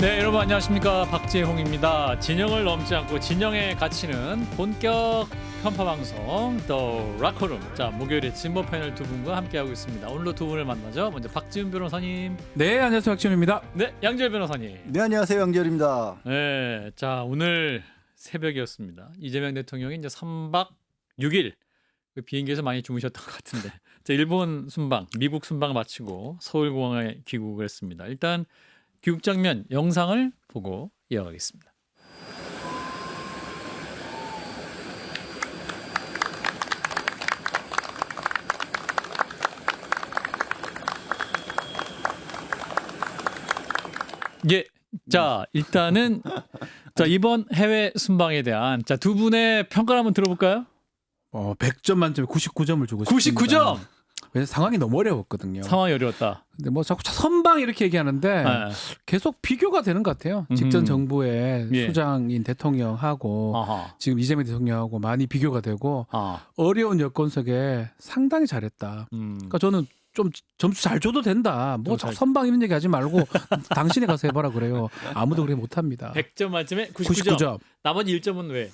네, 여러분 안녕하십니까. 박재홍입니다. 진영을 넘지 않고 진영에 갇히는 본격 편파 방송 더 락커룸. 자, 목요일에 진보 패널 두 분과 함께하고 있습니다. 오늘도 두 분을 만나죠. 먼저 박지훈 변호사님. 네, 안녕하세요. 박지훈입니다. 네, 양지열 변호사님. 네, 안녕하세요. 양지열입니다. 네, 자, 오늘 새벽이었습니다. 이재명 대통령이 이제 3박 6일 그 비행기에서 많이 주무셨던 것 같은데, 자, 일본 순방, 미국 순방 마치고 서울공항에 귀국을 했습니다. 일단 귀국 장면 영상을 보고 이어가겠습니다. 예, 자 일단은 자 이번 해외 순방에 대한 자 두 분의 평가를 한번 들어볼까요? 100점 만점에 99점을 주고 싶습니다. 99점. 왜냐면 상황이 너무 어려웠거든요. 상황이 어려웠다. 근데 뭐 자꾸 선방 이렇게 얘기하는데 네. 계속 비교가 되는 것 같아요. 직전 정부의 예. 수장인 대통령하고 아하. 지금 이재명 대통령하고 많이 비교가 되고 아, 어려운 여건 속에 상당히 잘했다. 그러니까 저는 좀 점수 잘 줘도 된다. 뭐 자꾸 선방 이런 얘기 하지 말고 당신이 가서 해봐라 그래요. 아무도 그렇게 못합니다. 100점 만점에 99점. 99점. 나머지 1점은 왜?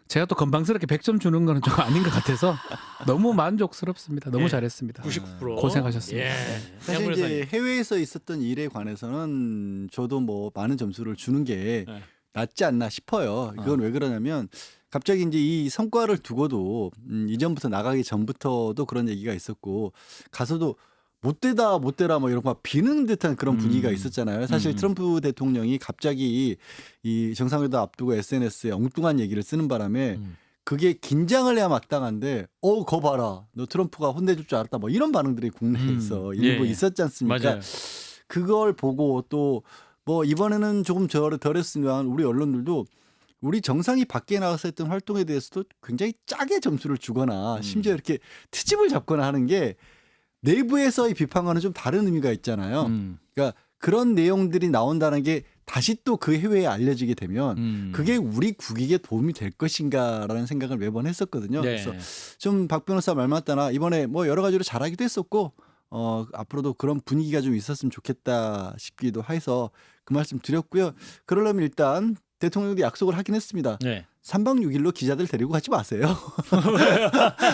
제가 또 건방스럽게 100점 주는 거는 좀 아닌 것 같아서 너무 만족스럽습니다. 너무 예. 잘했습니다. 99%. 고생하셨습니다. 예. 사실 양변호사님. 이제 해외에서 있었던 일에 관해서는 저도 뭐 많은 점수를 주는 게 네. 낫지 않나 싶어요. 이건 왜 그러냐면 갑자기 이제 이 성과를 두고도 이전부터 나가기 전부터도 그런 얘기가 있었고 가서도 못되다 뭐 이런 막 비는 듯한 그런 분위기가 있었잖아요. 사실 트럼프 대통령이 갑자기 이 정상회담 앞두고 SNS에 엉뚱한 얘기를 쓰는 바람에 그게 긴장을 해야 마땅한데 거 봐라 너 트럼프가 혼내줄 줄 알았다 뭐 이런 반응들이 국내에서 일부 예. 있었지 않습니까? 맞아요. 그걸 보고 또 뭐 이번에는 조금 덜했으면 우리 언론들도 우리 정상이 밖에 나가서 했던 활동에 대해서도 굉장히 짜게 점수를 주거나 심지어 이렇게 트집을 잡거나 하는 게 내부에서의 비판과는 좀 다른 의미가 있잖아요. 그러니까 그런 내용들이 나온다는 게 다시 또 그 해외에 알려지게 되면 그게 우리 국익에 도움이 될 것인가라는 생각을 매번 했었거든요. 네. 그래서 좀 박 변호사 말 맞다나 이번에 뭐 여러 가지로 잘하기도 했었고 앞으로도 그런 분위기가 좀 있었으면 좋겠다 싶기도 해서 그 말씀 드렸고요. 그러려면 일단 대통령도 약속을 하긴 했습니다. 네. 3박 6일로 기자들 데리고 가지 마세요.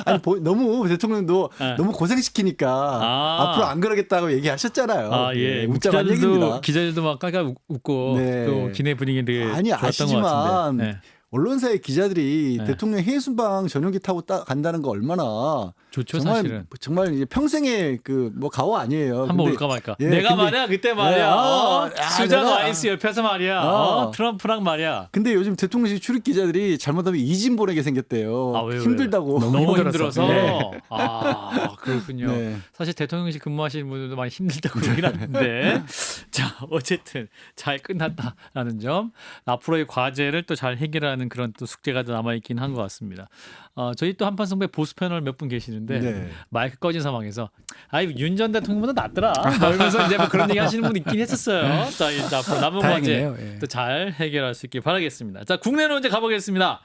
아니 너무 대통령도 네. 너무 고생시키니까 앞으로 안 그러겠다고 얘기하셨잖아요. 아, 예. 웃자한 얘기입니다. 기자들도 막 깔깔 웃고 네. 또 기내 분위기 되게 아니 좋았던 것 아시지만 같은데. 네. 언론사의 기자들이 네. 대통령 해외 순방 전용기 타고 간다는 거 얼마나 좋죠, 사실은. 정말 이제 평생의 그 뭐 가오 아니에요. 한번 근데 올까 말까. 예, 내가 근데- 말이야 그때 말이야. 수잔 내가- 라이스 옆에서 말이야. 트럼프랑 말이야. 근데 요즘 대통령실 출입 기자들이 잘못하면 이진 보내게 생겼대요. 아, 왜요? 힘들다고. 너무 힘들어서. 네. 아, 그렇군요. 네. 사실 대통령실 근무하시는 분들도 많이 힘들다고 그러긴 하는데 자 어쨌든 잘 끝났다라는 점 앞으로의 과제를 또 잘 해결하는 그런 또 숙제가 남아있긴 한 것 같습니다. 저희 또 한판 승부에 보수 패널 몇 분 계시는데 네. 마이크 꺼진 상황에서 윤 전 대통령보다 낫더라 그러면서 이제 뭐 그런 얘기 하시는 분 있긴 했었어요. 자 일단 앞으로 남은 과제 다행이네요. 예. 또 잘 해결할 수 있길 바라겠습니다. 자 국내로 이제 가보겠습니다.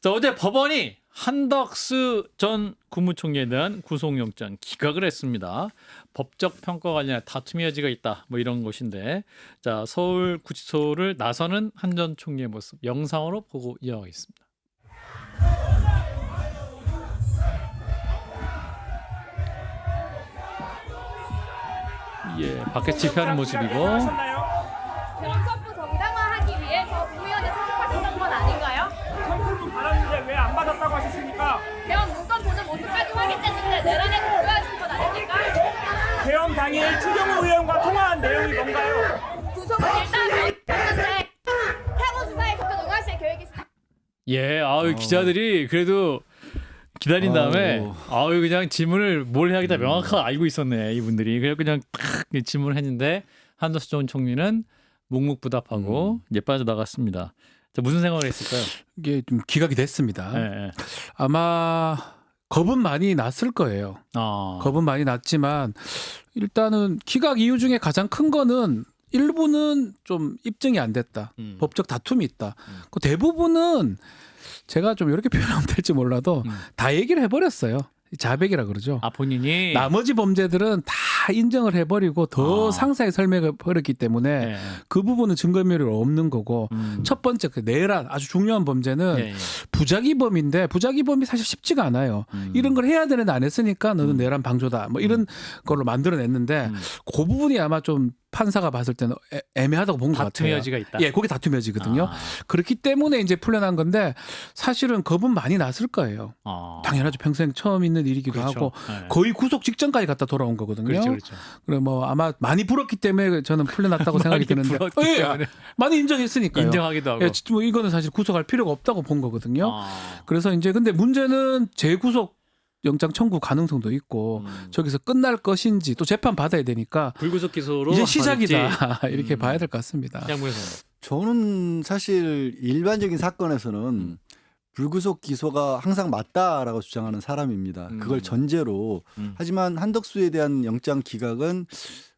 자 어제 법원이 한덕수 전 국무총리에 대한 구속영장 기각을 했습니다. 법적 평가 관련해 다툼의 여지가 있다. 뭐 이런 것인데 자 서울구치소를 나서는 한 전 총리의 모습 영상으로 보고 이어가겠습니다. 예, 밖에 집회하는 모습이고 그럼 첩부 정당화하기 위해서 국무위원회 소집하셨던 건 아닌가요? 선물로 받았는데 왜 안 받았다고 하셨습니까? 대원 문건 보는 모습까지 확인됐는데 내란에 공표하신 건 아닙니까? 계엄 당일 추경호 의원과 통화한 내용이 뭔가요? 구속은 일단 했는데 사고 수사에 적극 응하실 계획이십니까? 예, 기자들이 그래도 기다린 다음에 그냥 질문을 뭘 해야겠다 명확하게 알고 있었네 이분들이. 그래서 그냥 탁 질문을 했는데 한덕수 전 총리는 묵묵부답하고 이제 빠져나갔습니다. 자, 무슨 생각을 했을까요? 이게 좀 기각이 됐습니다. 예, 예. 아마 겁은 많이 났을 거예요. 겁은 많이 났지만 일단은 기각 이유 중에 가장 큰 거는 일부는 좀 입증이 안 됐다. 법적 다툼이 있다. 그 대부분은 제가 좀 이렇게 표현하면 될지 몰라도 다 얘기를 해버렸어요. 자백이라 그러죠. 본인이 나머지 범죄들은 다 다 인정을 해버리고 더 상세하게 설명해 버렸기 때문에 네. 그 부분은 증거인멸이 없는 거고 첫 번째 그 내란 아주 중요한 범죄는 네. 부작위범인데 부작위범이 사실 쉽지가 않아요. 이런 걸 해야 되는데 안 했으니까 너는 내란 방조다 뭐 이런 걸로 만들어냈는데 그 부분이 아마 좀 판사가 봤을 때는 애매하다고 본 것 같아요. 다툼의 여지가 있다. 예, 거기 다툼의 여지거든요. 그렇기 때문에 이제 풀려난 건데 사실은 겁은 많이 났을 거예요. 당연하죠. 평생 처음 있는 일이기도 그렇죠. 하고 네. 거의 구속 직전까지 갔다 돌아온 거거든요. 그렇죠, 그렇죠. 그래 뭐 아마 많이 불었기 때문에 저는 풀려났다고 생각이 드는데 불었기 예, 때문에. 많이 인정했으니까요. 인정하기도 하고. 예, 뭐 이거는 사실 구속할 필요가 없다고 본 거거든요. 그래서 이제 근데 문제는 재구속 영장 청구 가능성도 있고 저기서 끝날 것인지 또 재판 받아야 되니까 불구속 기소로 이제 시작이다 이렇게 봐야 될 것 같습니다. 양부에서 저는 사실 일반적인 사건에서는 불구속 기소가 항상 맞다라고 주장하는 사람입니다. 그걸 전제로. 하지만 한덕수에 대한 영장 기각은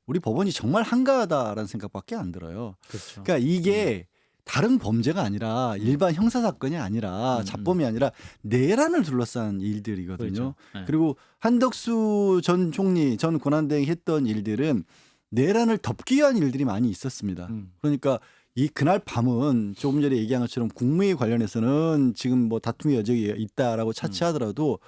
우리 법원이 정말 한가하다라는 생각밖에 안 들어요. 그렇죠. 그러니까 이게 다른 범죄가 아니라 일반 형사 사건이 아니라 잡범이 아니라 내란을 둘러싼 일들이거든요. 그렇죠. 네. 그리고 한덕수 전 총리 전 권한대행이 했던 일들은 내란을 덮기 위한 일들이 많이 있었습니다. 그러니까 이 그날 밤은 조금 전에 얘기한 것처럼 국무회의 관련해서는 지금 뭐 다툼의 여지가 있다라고 차치하더라도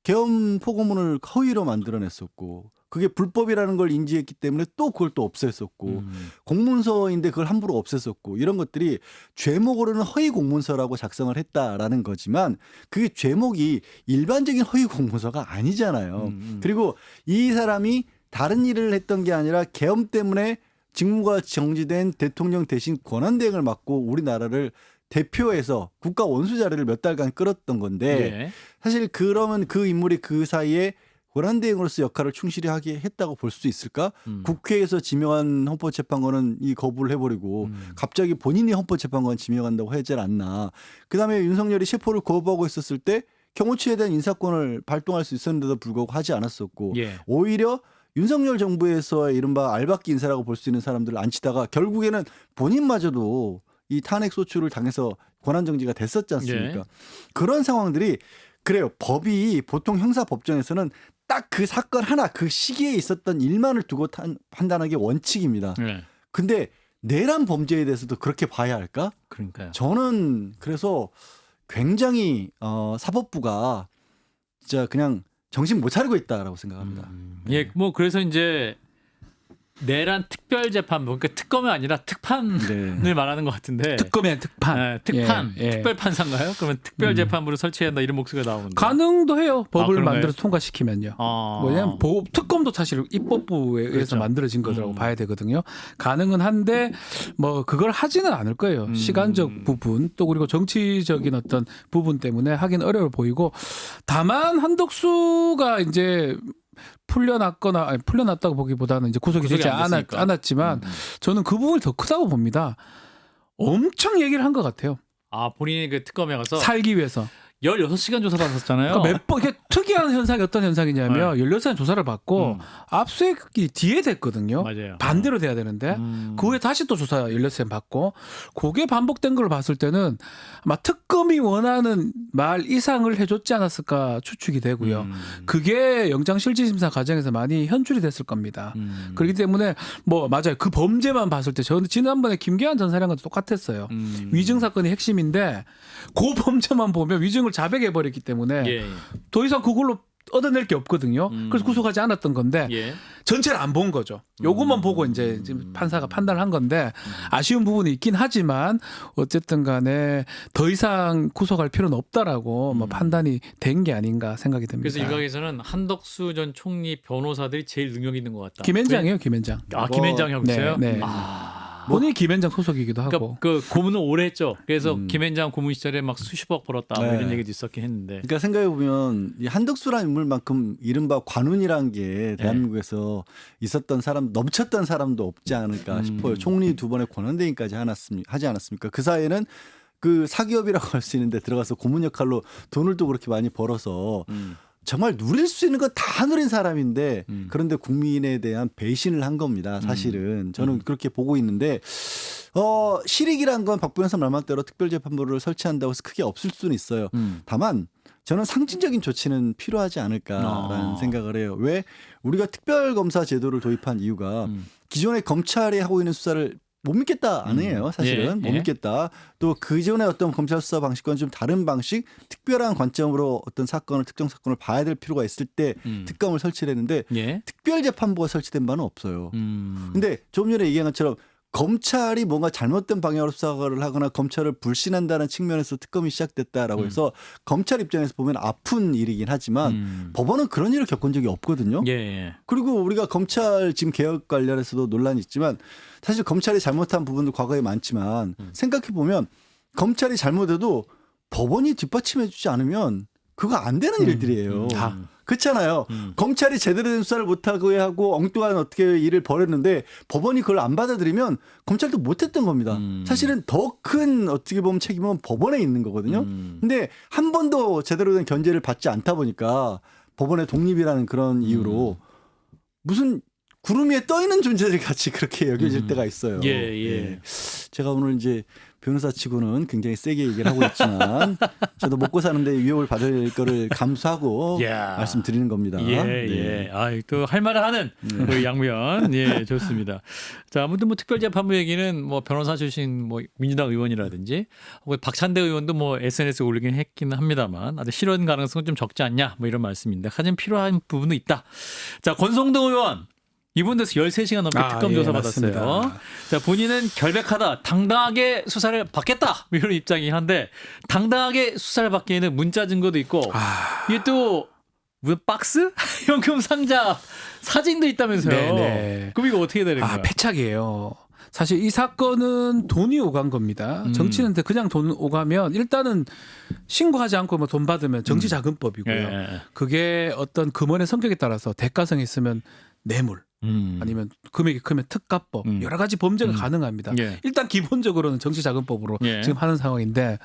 계엄 포고문을 허위로 만들어냈었고 그게 불법이라는 걸 인지했기 때문에 또 그걸 또 없앴었고 공문서인데 그걸 함부로 없앴었고 이런 것들이 죄목으로는 허위 공문서라고 작성을 했다라는 거지만 그게 죄목이 일반적인 허위 공문서가 아니잖아요. 그리고 이 사람이 다른 일을 했던 게 아니라 계엄 때문에 직무가 정지된 대통령 대신 권한대행을 맡고 우리나라를 대표해서 국가 원수 자리를 몇 달간 끌었던 건데 예. 사실 그러면 그 인물이 그 사이에 권한대행으로서 역할을 충실히 하게 했다고 볼 수 있을까? 국회에서 지명한 헌법재판관은 이 거부를 해버리고 갑자기 본인이 헌법재판관 지명한다고 하지 않나. 그다음에 윤석열이 체포를 거부하고 있었을 때 경호처에 대한 인사권을 발동할 수 있었는데도 불구하고 하지 않았었고 예. 오히려 윤석열 정부에서의 이른바 알박기 인사라고 볼 수 있는 사람들을 앉히다가 결국에는 본인마저도 이 탄핵 소추를 당해서 권한정지가 됐었지 않습니까? 예. 그런 상황들이 그래요. 법이 보통 형사법정에서는 딱 그 사건 하나 그 시기에 있었던 일만을 두고 판단하는 게 원칙입니다. 네. 근데 내란 범죄에 대해서도 그렇게 봐야 할까? 그러니까요. 저는 그래서 굉장히 사법부가 진짜 그냥 정신 못 차리고 있다라고 생각합니다. 예, 뭐 그래서 이제 내란 특별재판부 그러니까 특검이 아니라 특판을 네. 말하는 것 같은데 특검의 특판. 네, 특판 예, 예. 특별판사인가요? 그러면 특별재판부를 설치해야 한다 이런 목소리가 나오는데 가능도 해요. 법을 그런가요? 만들어서 통과시키면요. 뭐냐면 특검도 사실 입법부에 의해서 그렇죠. 만들어진 거라고 봐야 되거든요. 가능은 한데 뭐 그걸 하지는 않을 거예요. 시간적 부분 또 그리고 정치적인 어떤 부분 때문에 하긴 어려워 보이고 다만 한덕수가 이제 풀려났거나 아니, 풀려났다고 보기보다는 이제 구속이 되지 안 됐으니까. 않았지만 저는 그 부분이 더 크다고 봅니다. 엄청 얘기를 한 것 같아요. 아 본인이 그 특검에 가서 살기 위해서. 16시간 조사 받았잖아요. 그러니까 몇 번, 이게 특이한 현상이 어떤 현상이냐면 16시간 조사를 받고 압수수색이 뒤에 됐거든요. 맞아요. 반대로 돼야 되는데 그 후에 다시 또 조사 16시간 받고 그게 반복된 걸 봤을 때는 아마 특검이 원하는 말 이상을 해줬지 않았을까 추측이 되고요. 그게 영장실질심사 과정에서 많이 현출이 됐을 겁니다. 그렇기 때문에 뭐 맞아요. 그 범죄만 봤을 때 저는 지난번에 김계한 전 사령관도 똑같았어요. 위증 사건이 핵심인데 그 범죄만 보면 위증을 자백해버렸기 때문에 예. 더 이상 그걸로 얻어낼 게 없거든요. 그래서 구속하지 않았던 건데 예. 전체를 안 본 거죠. 요것만 보고 이제 지금 판사가 판단을 한 건데 아쉬운 부분이 있긴 하지만 어쨌든 간에 더 이상 구속할 필요는 없다라고 뭐 판단이 된 게 아닌가 생각이 듭니다. 그래서 일각에서는 한덕수 전 총리 변호사들이 제일 능력 있는 것 같다. 김현장이에요, 김현장. 아 김현장 형이세요? 네, 네. 본인이 김현장 소속이기도 하고. 그러니까 그 고문을 오래 했죠. 그래서 김현장 고문 시절에 막 수십억 벌었다 뭐 네. 이런 얘기도 있었긴 했는데. 그러니까 생각해 보면 이 한덕수라는 인물만큼 이른바 관운이란 게 대한민국에서 있었던 사람 넘쳤던 사람도 없지 않을까 싶어요. 총리 2번의 권한대행까지 하지 않았습니까? 그 사이에는 그 사기업이라고 할 수 있는데 들어가서 고문 역할로 돈을 또 그렇게 많이 벌어서 정말 누릴 수 있는 건 다 누린 사람인데 그런데 국민에 대한 배신을 한 겁니다. 사실은 저는 그렇게 보고 있는데 실익이란 건 박부현 사 말만대로 특별재판부를 설치한다고 해서 크게 없을 수는 있어요. 다만 저는 상징적인 조치는 필요하지 않을까라는 생각을 해요. 왜 우리가 특별검사 제도를 도입한 이유가 기존의 검찰이 하고 있는 수사를 못 믿겠다 아니에요. 사실은 못 믿겠다. 또 그전에 어떤 검찰 수사 방식과는 좀 다른 방식, 특별한 관점으로 어떤 사건을 특정 사건을 봐야 될 필요가 있을 때 특검을 설치를 했는데 특별재판부가 설치된 바는 없어요. 근데 조금 전에 얘기한 것처럼 검찰이 뭔가 잘못된 방향으로 수사를 하거나 검찰을 불신한다는 측면에서 특검이 시작됐다라고 해서 검찰 입장에서 보면 아픈 일이긴 하지만 법원은 그런 일을 겪은 적이 없거든요. 그리고 우리가 검찰 지금 개혁 관련해서도 논란이 있지만 사실 검찰이 잘못한 부분도 과거에 많지만 생각해 보면 검찰이 잘못해도 법원이 뒷받침해 주지 않으면 그거 안 되는 일들이에요. 그렇잖아요. 검찰이 제대로 된 수사를 못하고 하고 엉뚱한 어떻게 일을 벌였는데 법원이 그걸 안 받아들이면 검찰도 못했던 겁니다. 사실은 더 큰 어떻게 보면 책임은 법원에 있는 거거든요. 근데 한 번도 제대로 된 견제를 받지 않다 보니까 법원의 독립이라는 그런 이유로 무슨 구름 위에 떠 있는 존재들 같이 그렇게 여겨질 때가 있어요. 예. 제가 오늘 이제 변호사 치고는 굉장히 세게 얘기를 하고 있지만 저도 먹고 사는데 위협을 받을 거를 감수하고 말씀드리는 겁니다. 또 할 말을 하는 우리 양무현. 좋습니다. 자, 아무튼 뭐 특별재판부 얘기는 뭐 변호사 출신 뭐 민주당 의원이라든지 혹은 박찬대 의원도 뭐 SNS에 올리긴 했기는 합니다만 아주 실현 가능성은 좀 적지 않냐 뭐 이런 말씀인데 하지만 필요한 부분도 있다. 자, 권성동 의원. 이분께서 13시간 넘게 특검 조사 받았어요. 맞습니다. 자, 본인은 결백하다. 당당하게 수사를 받겠다. 이런 입장이긴 한데 당당하게 수사를 받기에는 문자 증거도 있고 이게 또 무슨 박스? 현금 상자 사진도 있다면서요. 네네. 그럼 이거 어떻게 되는 거야? 패착이에요. 사실 이 사건은 돈이 오간 겁니다. 정치인한테 그냥 돈 오가면 일단은 신고하지 않고 뭐 돈 받으면 정치자금법이고요. 그게 어떤 금원의 성격에 따라서 대가성이 있으면 뇌물 아니면 금액이 크면 특가법 여러 가지 범죄가 가능합니다. 일단 기본적으로는 정치자금법으로 지금 하는 상황인데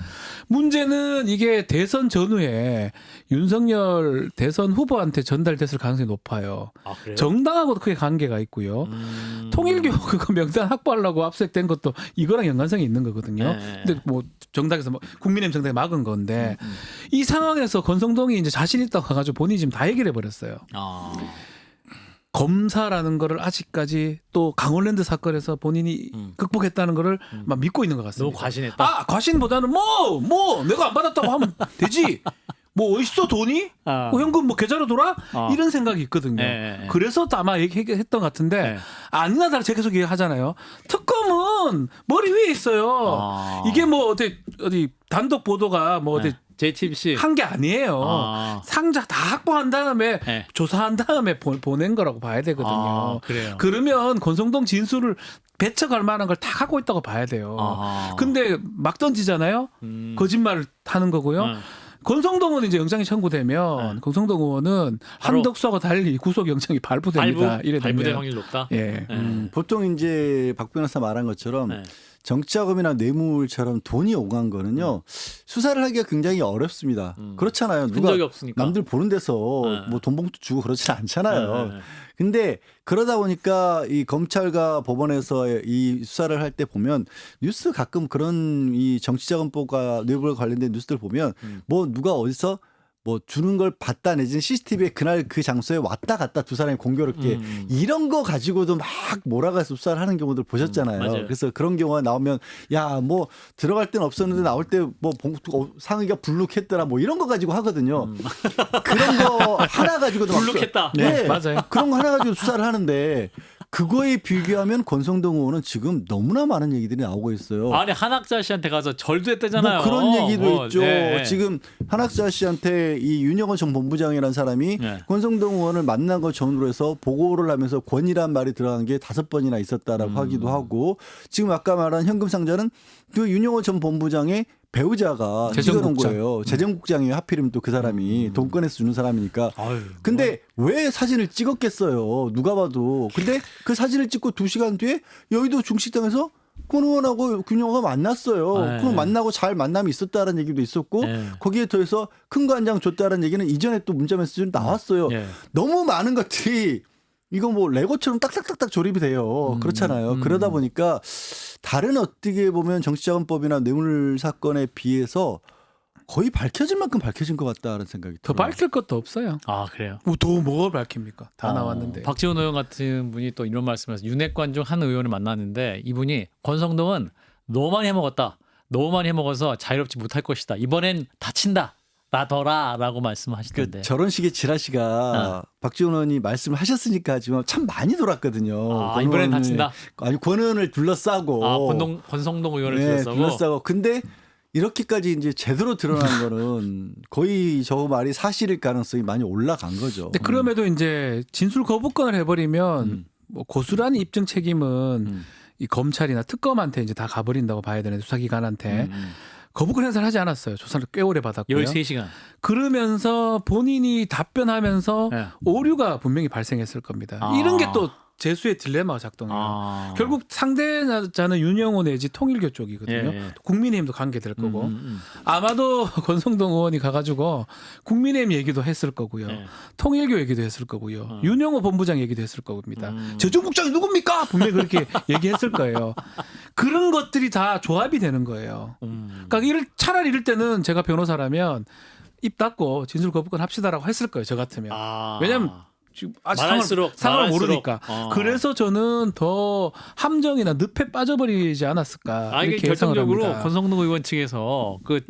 문제는 이게 대선 전후에 윤석열 대선 후보한테 전달됐을 가능성이 높아요. 정당하고도 크게 관계가 있고요. 통일교 그거 명단 확보하려고 압수된 것도 이거랑 연관성이 있는 거거든요. 근데 뭐 정당에서 뭐 국민의힘 정당에 막은 건데 이 상황에서 권성동이 이제 자신 있다고 가가지고 본인이 지금 다 얘기를 해버렸어요. 검사라는 거를 아직까지 또 강원랜드 사건에서 본인이 극복했다는 거를 막 믿고 있는 것 같습니다. 너무 과신했다. 과신보다는 뭐 내가 안 받았다고 하면 되지. 뭐 어딨어 돈이? 현금 뭐 계좌로 돌아? 이런 생각이 있거든요. 그래서 아마 얘기했던 것 같은데 아니나 다를까 제가 계속 얘기하잖아요. 특검은 머리 위에 있어요. 이게 뭐 어디 단독 보도가 뭐 어디 JTBC 한 게 아니에요. 상자 다 확보한 다음에 조사한 다음에 보낸 거라고 봐야 되거든요. 그래요. 그러면 권성동 진술을 배척할 만한 걸 다 갖고 있다고 봐야 돼요. 근데 막 던지잖아요. 거짓말을 하는 거고요. 권성동은 이제 영장이 청구되면 권성동 의원은 한덕수하고 달리 구속영장이 발부됩니다. 발부될 확률이 높다. 보통 이제 박 변호사 말한 것처럼 정치자금이나 뇌물처럼 돈이 오간 거는요 수사를 하기가 굉장히 어렵습니다. 그렇잖아요. 누가 흔적이 없으니까. 남들 보는 데서 뭐 돈 봉투 주고 그러진 않잖아요. 근데 그러다 보니까 이 검찰과 법원에서 이 수사를 할 때 보면 뉴스 가끔 그런 이 정치자금법과 뇌물 관련된 뉴스들 보면 뭐 누가 어디서 뭐 주는 걸 봤다 내지는 CCTV에 그날 그 장소에 왔다 갔다 두 사람이 공교롭게 이런 거 가지고도 막 몰아가서 수사를 하는 경우들 보셨잖아요. 그래서 그런 경우가 나오면 야 뭐 들어갈 때는 없었는데 나올 때 뭐 상의가 불룩했더라 뭐 이런 거 가지고 하거든요. 그런 거 하나 가지고도 불룩했다. 네, 맞아요. 그런 거 하나 가지고 수사를 하는데 그거에 비교하면 권성동 의원은 지금 너무나 많은 얘기들이 나오고 있어요. 아니 한학자 씨한테 가서 절도했다잖아요. 뭐 그런 얘기도 있죠. 지금 한학자 씨한테 이 윤영호 전 본부장이라는 사람이 권성동 의원을 만난 것 전후로 해서 보고를 하면서 권이란 말이 들어간 게 5번이나 있었다라고 하기도 하고 지금 아까 말한 현금 상자는 그 윤영호 전 본부장의 배우자가 찍어놓은 거예요. 재정국장이에요. 하필이면 또 그 사람이 돈 꺼내서 주는 사람이니까. 근데 왜 사진을 찍었겠어요. 누가 봐도. 근데 그 사진을 찍고 2시간 뒤에 여의도 중식당에서 권 의원하고 균형호가 만났어요. 그럼 만나고 잘 만남이 있었다는 얘기도 있었고 거기에 더해서 큰 거 한 장 줬다는 얘기는 이전에 또 문자 메시지로 나왔어요. 너무 많은 것들이 이거 뭐 레고처럼 딱딱딱딱 조립이 돼요. 그렇잖아요. 그러다 보니까 다른 어떻게 보면 정치자금법이나 뇌물 사건에 비해서 거의 밝혀질 만큼 밝혀진 것 같다라는 생각이 더 들어요. 밝힐 것도 없어요. 아 그래요. 뭘 밝힙니까? 다 나왔는데. 박지원 의원 같은 분이 또 이런 말씀을 해서 윤핵관 중 한 의원을 만났는데 이분이 권성동은 너무 많이 해먹었다. 너무 많이 해먹어서 자유롭지 못할 것이다. 이번엔 다친다. 라더라라고 말씀하시던데. 저런 식의 지라시가 박지원 의원이 말씀을 하셨으니까 하지만 참 많이 돌았거든요. 이번엔 다친다. 아니 권 의원을 둘러싸고 권성동 의원을 네, 둘러싸고. 근데 이렇게까지 이제 제대로 드러난 거는 거의 저 말이 사실일 가능성이 많이 올라간 거죠. 근데 그럼에도 이제 진술 거부권을 해버리면 뭐 고스란히 입증 책임은 이 검찰이나 특검한테 이제 다 가버린다고 봐야 되는데 수사기관한테 거부권 행사를 하지 않았어요. 조사를 꽤 오래 받았고요. 13시간. 그러면서 본인이 답변하면서 네. 오류가 분명히 발생했을 겁니다. 이런 게 또 재수의 딜레마가 작동해요. 결국 상대자는 윤영호 내지 통일교 쪽이거든요. 예. 국민의힘도 관계될 거고 아마도 권성동 의원이 가가지고 국민의힘 얘기도 했을 거고요. 예. 통일교 얘기도 했을 거고요. 윤영호 본부장 얘기도 했을 겁니다. 재정국장이 누굽니까? 분명히 그렇게 얘기했을 거예요. 그런 것들이 다 조합이 되는 거예요. 그러니까 차라리 이럴 때는 제가 변호사라면 입 닫고 진술 거부권 합시다라고 했을 거예요. 저 같으면. 왜냐하면 지금 말할수록 상황을 모르니까. 그래서 저는 더 함정이나 늪에 빠져버리지 않았을까. 이게 이렇게 예상을 결정적으로 합니다. 권성동 의원 측에서 그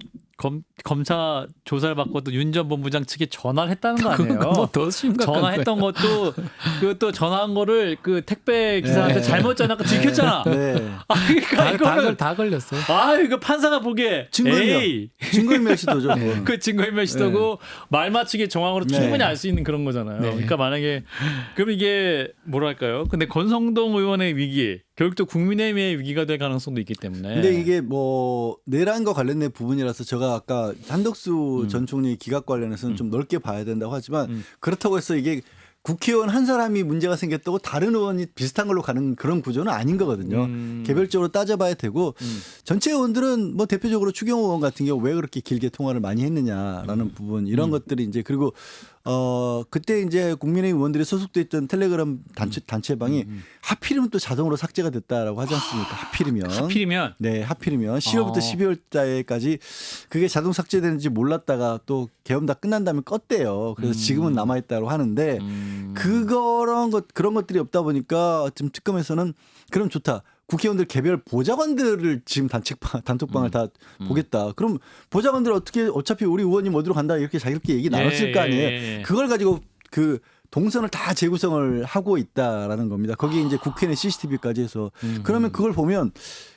검사 조사를 받고 또 윤 전 본부장 측에 전화를 했다는 거 아니에요? 뭐더 심각한 전화했던 거예요. 것도 그 전화한 거를 그 택배 기사한테 네. 잘못 전화가 들켰잖아. 네. 그러니까 이거는 다 걸렸어요. 이거 판사가 보기에 증거인멸 시도죠. 그건. 그 증거인멸 시도고 말 맞추기 정황으로 네. 충분히 알 수 있는 그런 거잖아요. 네. 그러니까 만약에 그럼 이게 뭐랄까요? 근데 권성동 의원의 위기 결국 또 국민의힘의 위기가 될 가능성도 있기 때문에. 근데 이게 뭐 내란과 관련된 부분이라서 제가 아까 한덕수 전 총리 기각 관련해서는 좀 넓게 봐야 된다고 하지만 그렇다고 해서 이게 국회의원 한 사람이 문제가 생겼다고 다른 의원이 비슷한 걸로 가는 그런 구조는 아닌 거거든요. 개별적으로 따져봐야 되고 전체 의원들은 뭐 대표적으로 추경호 의원 같은 경우 왜 그렇게 길게 통화를 많이 했느냐라는 부분 이런 것들이 이제 그리고 그때 이제 국민의힘 의원들이 소속돼 있던 텔레그램 단체방이 하필이면 또 자동으로 삭제가 됐다라고 하지 않습니까? 하필이면. 네, 하필이면 10월부터 12월 달까지 그게 자동 삭제되는지 몰랐다가 또 계엄 다 끝난 다음에 껐대요. 그래서 지금은 남아 있다고 하는데 그런 것들이 없다 보니까 지금 특검에서는 그럼 좋다. 국회의원들 개별 보좌관들을 지금 단톡방을 다 보겠다. 그럼 보좌관들 어차피 우리 의원님 어디로 간다 이렇게 자기들끼리 얘기 나눴을 거 아니에요. 그걸 가지고 그 동선을 다 재구성을 하고 있다라는 겁니다. 거기에 이제 국회 내 CCTV까지 해서 그러면 그걸 보면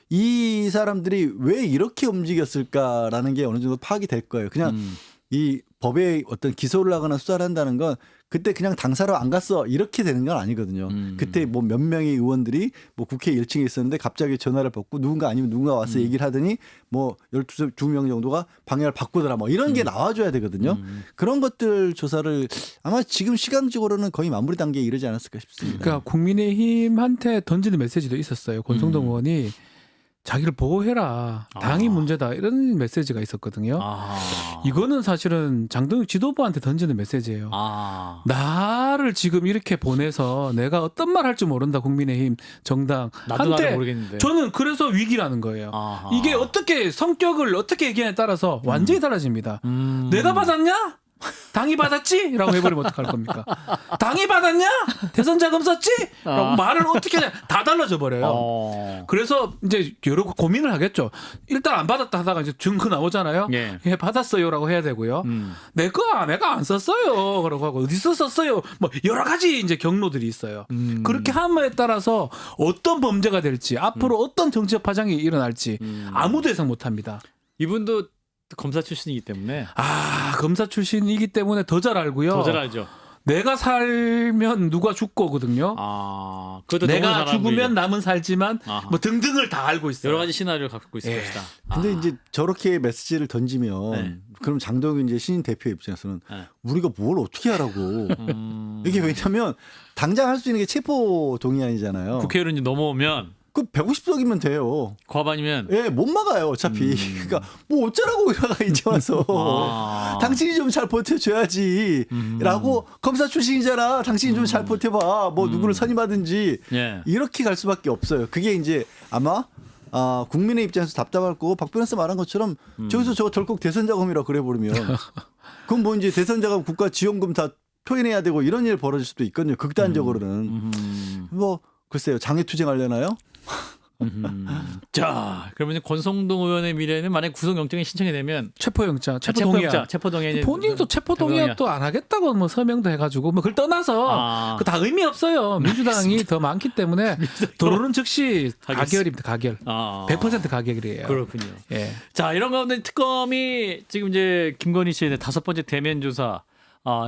이 사람들이 왜 이렇게 움직였을까라는 게 어느 정도 파악이 될 거예요. 그냥 이 법에 어떤 기소를 하거나 수사를 한다는 건 그때 그냥 당사로 안 갔어 이렇게 되는 건 아니거든요. 그때 뭐 몇 명의 의원들이 뭐 국회 1층에 있었는데 갑자기 전화를 받고 누군가 아니면 누군가 와서 얘기를 하더니 뭐 12명 정도가 방향을 바꾸더라 뭐 이런 게 나와줘야 되거든요. 그런 것들 조사를 아마 지금 시간적으로는 거의 마무리 단계에 이르지 않았을까 싶습니다. 그러니까 국민의힘한테 던지는 메시지도 있었어요. 권성동 의원이 자기를 보호해라. 당이 문제다. 이런 메시지가 있었거든요. 이거는 사실은 장동혁 지도부한테 던지는 메시지예요. 나를 지금 이렇게 보내서 내가 어떤 말 할 줄 모른다. 국민의힘 정당 나도 한때 모르겠는데. 저는 그래서 위기라는 거예요. 이게 어떻게 성격을 어떻게 얘기하냐에 따라서 완전히 달라집니다. 내가 받았냐? 당이 받았지? 라고 해버리면 어떡할 겁니까? 당이 받았냐? 대선 자금 썼지? 라고 말을 어떻게 하냐? 다 달라져 버려요. 그래서 이제 여러 고민을 하겠죠. 일단 안 받았다 하다가 이제 증거 나오잖아요. 예. 예, 받았어요라고 해야 되고요. 내가 안 썼어요. 그러고 하고 어디서 썼어요? 뭐 여러 가지 이제 경로들이 있어요. 그렇게 함에 따라서 어떤 범죄가 될지 앞으로 어떤 정치적 파장이 일어날지 아무도 예상 못합니다. 이분도 검사 출신이기 때문에 검사 출신이기 때문에 더 잘 알고요. 더 잘 알죠. 내가 살면 누가 죽거든요. 그것도 내가 너무 잘 죽으면 알고 남은 살지만 뭐 등등을 다 알고 있어요. 여러 가지 시나리오를 갖고 있을 예. 것이다. 근데 이제 저렇게 메시지를 던지면 네. 그럼 장동윤 이제 신인 대표 입장에서는 우리가 뭘 어떻게 하라고 이게 왜냐면 당장 할 수 있는 게 체포 동의안이잖아요. 국회의원이 넘어오면 그 150석이면 돼요. 과반이면 예, 못 막아요, 어차피. 그러니까 뭐 어쩌라고 이제 와서 당신이 좀 잘 버텨줘야지. 라고 검사 출신이잖아. 당신이 좀 잘 버텨봐. 뭐 누구를 선임하든지 예. 이렇게 갈 수밖에 없어요. 그게 이제 아마 국민의 입장에서 답답할 거고 박 변호사 말한 것처럼 저기서 저거 덜컥 대선 자금이라 그래 버리면 그럼 뭐 이제 대선 자금 국가 지원금 다 토해내야 되고 이런 일 벌어질 수도 있거든요. 극단적으로는 뭐 글쎄요 장애 투쟁하려나요? 자, 그러면 권성동 의원의 미래는 만약 구속영장이 신청이 되면 체포영장, 체포동의안. 체포동의안 본인도 체포동의안도 안 하겠다고 뭐 서명도 해가지고 뭐 그걸 떠나서 그 다 의미 없어요. 민주당이 더 많기 때문에 도로는 즉시 가결입니다. 가결. 100% 가결이에요. 그렇군요. 예. 자, 이런 가운데 특검이 지금 이제 김건희 씨의 5번째 대면 조사.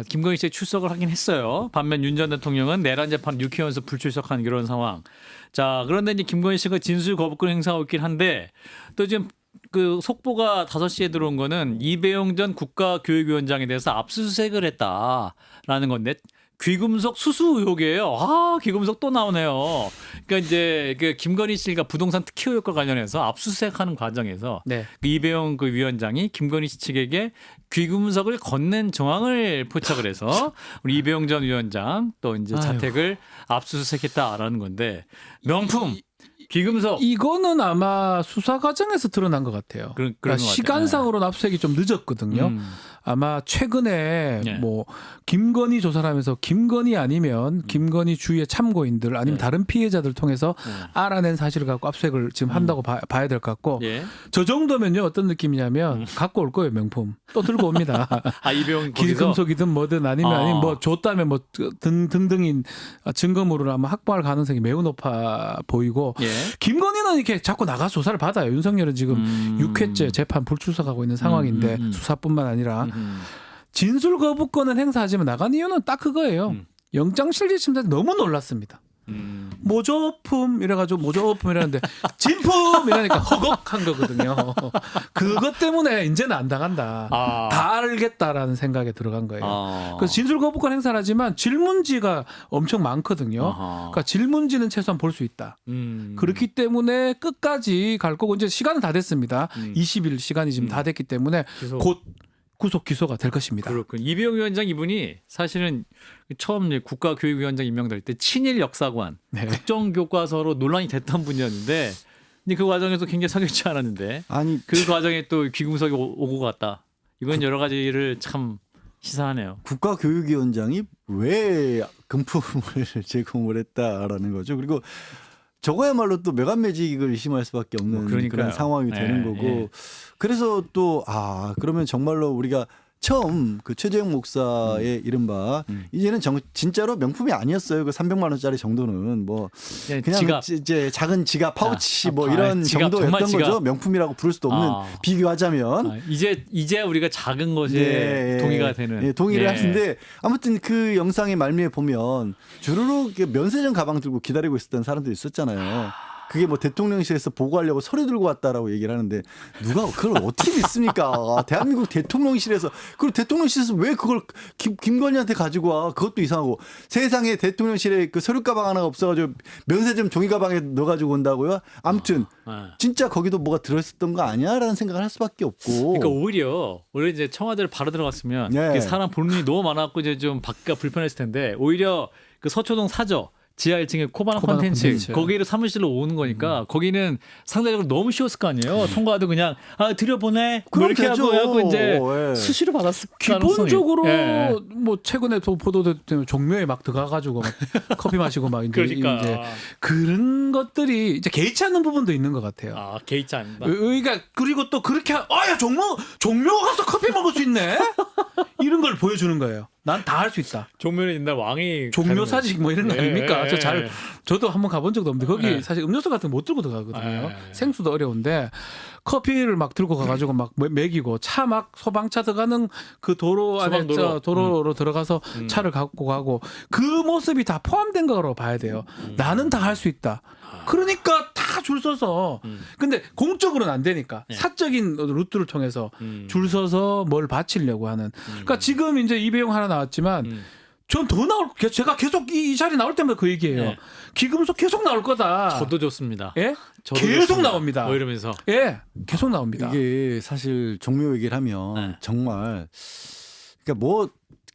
김건희 씨의 출석을 하긴 했어요. 반면 윤 전 대통령은 내란 재판 6회연속 불출석한 이런 상황. 자, 그런데 이제 김건희 씨가 진술 거부권 행사하고 있긴 한데 또 지금 그 속보가 5시에 들어온 거는 이배용 전 국가교육위원장에 대해서 압수수색을 했다라는 건데 귀금속 수수 의혹이에요. 귀금속 또 나오네요. 그러니까 이제 그 김건희 씨가 부동산 특혜 의혹과 관련해서 압수수색하는 과정에서 네. 그 이배용 그 위원장이 김건희 씨 측에게 귀금속을 건넨 정황을 포착을 해서 우리 이배용 전 위원장 또 이제 자택을 압수수색했다라는 건데 명품 귀금속 이거는 아마 수사 과정에서 드러난 것 같아요. 그러니까 시간상으로는 압수수색이 좀 늦었거든요. 아마 최근에 네. 뭐 김건희 조사를 하면서 김건희 아니면 김건희 주위의 참고인들 아니면 네. 다른 피해자들 통해서 알아낸 사실을 갖고 압수수색을 지금 한다고 봐야 될 것 같고 예. 저 정도면요 어떤 느낌이냐면 갖고 올 거예요 명품 또 들고 옵니다. 이배용 기금속이든 뭐든 아니면 뭐 줬다면 뭐 등등인 증거물을 아마 확보할 가능성이 매우 높아 보이고 예. 김건희는 이렇게 자꾸 나가 조사를 받아요. 윤석열은 지금 6회째 재판 불출석하고 있는 상황인데 수사뿐만 아니라 진술 거부권은 행사하지만 나간 이유는 딱 그거예요. 영장실질심사 너무 놀랐습니다. 모조품 이래가지고 모조품 이라는데 진품 이러니까 허걱한 거거든요. 그것 때문에 이제는 안 당한다. 다 알겠다라는 생각에 들어간 거예요. 그래서 진술 거부권 행사를 하지만 질문지가 엄청 많거든요. 그러니까 질문지는 최소한 볼 수 있다. 그렇기 때문에 끝까지 갈 거고 이제 시간은 다 됐습니다. 20일 시간이 지금 다 됐기 때문에 곧 구속 기소가 될 것입니다. 그렇군. 이배용 위원장 이분이 사실은 처음 국가교육위원장 임명될 때 친일 역사관, 네. 국정교과서로 논란이 됐던 분이었는데 근데 그 과정에서 굉장히 석연치 않았는데 아니 그 과정에 또 귀금속이 오고 갔다. 이건 여러 가지를 참 시사하네요. 국가교육위원장이 왜 금품을 제공을 했다라는 거죠. 그리고 저거야말로 또 매간매직을 의심할 수밖에 없는 그런 상황이 되는 거고 그래서 또 그러면 정말로 우리가 처음 그 최재형 목사의 이른바 이제는 진짜로 명품이 아니었어요. 그 300만 원짜리 정도는 뭐 그냥 지갑. 이제 작은 지갑 파우치 뭐 이런 지갑, 정도였던 거죠. 명품이라고 부를 수도 없는 비교하자면 이제 우리가 작은 것에 동의가 되는 동의를 하시는데 아무튼 그 영상의 말미에 보면 주르륵 면세점 가방 들고 기다리고 있었던 사람들이 있었잖아요. 그게 뭐 대통령실에서 보고하려고 서류 들고 왔다라고 얘기를 하는데 누가 그걸 어떻게 믿습니까? 대한민국 대통령실에서 그리고 대통령실에서 왜 그걸 김건희한테 가지고 와? 그것도 이상하고 세상에 대통령실에 그 서류 가방 하나가 없어가지고 면세점 종이 가방에 넣어가지고 온다고요? 아무튼 진짜 거기도 뭐가 들어있었던 거 아니야라는 생각을 할 수밖에 없고. 그러니까 오히려 이제 청와대를 바로 들어갔으면 사람 볼 일이 너무 많았고 이제 좀 받기가 불편했을 텐데 오히려 그 서초동 사저. 지하 1층에 코바나 콘텐츠 거기로 사무실로 오는 거니까 거기는 상대적으로 너무 쉬웠을 거 아니에요. 통과도 그냥 들여보내 뭐 이렇게 하고 이제 수시로 받았을 기본적으로 뭐 최근에 보도됐던 종묘에 막 들어가가지고 막 커피 마시고 막 이제 그런 것들이 이제 개의치 않는 부분도 있는 것 같아요. 개의치 않는다. 그러니까 그리고 또 그렇게 야 종묘 가서 커피 먹을 수 있네 이런 걸 보여주는 거예요. 난 다 할 수 있다. 종묘에 있는 왕이 종묘사직 뭐 이런 거 아닙니까? 저도 한번 가본 적도 없는데 거기 사실 음료수 같은 거 못 들고 들어가거든요. 생수도 어려운데 커피를 막 들고 가가지고 막 먹이고 차 막 소방차 들어가는 그 도로 안에 도로로 들어가서 차를 갖고 가고 그 모습이 다 포함된 거로 봐야 돼요. 나는 다 할 수 있다. 그러니까 다 줄 서서 근데 공적으로는 안 되니까 사적인 루트를 통해서 줄 서서 뭘 바치려고 하는 그러니까 지금 이제 이배용 하나 나왔지만 전 더 나올 제가 계속 이 자리 나올 때마다 그 얘기예요. 기금속 계속 나올 거다. 저도 좋습니다. 저도 계속 좋습니다. 나옵니다. 뭐 이러면서 계속 나옵니다. 이게 사실 종묘 얘기를 하면 정말 그러니까 뭐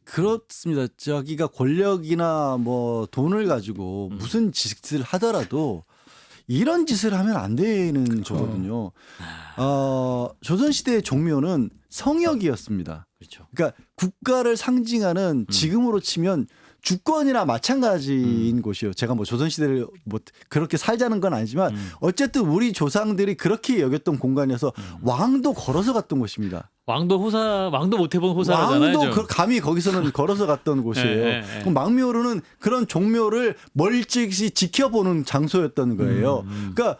그렇습니다. 자기가 권력이나 뭐 돈을 가지고 무슨 짓을 하더라도 이런 짓을 하면 안 되는 조거든요. 조선시대의 종묘는 성역이었습니다. 그렇죠. 그러니까 국가를 상징하는 지금으로 치면 주권이나 마찬가지인 곳이에요. 제가 뭐 조선시대를 뭐 그렇게 살자는 건 아니지만 어쨌든 우리 조상들이 그렇게 여겼던 공간이어서 왕도 걸어서 갔던 곳입니다. 왕도 못 해본 호사라잖아요. 왕도 감히 거기서는 걸어서 갔던 곳이에요. 네. 그럼 망묘로는 그런 종묘를 멀찍이 지켜보는 장소였던 거예요. 그러니까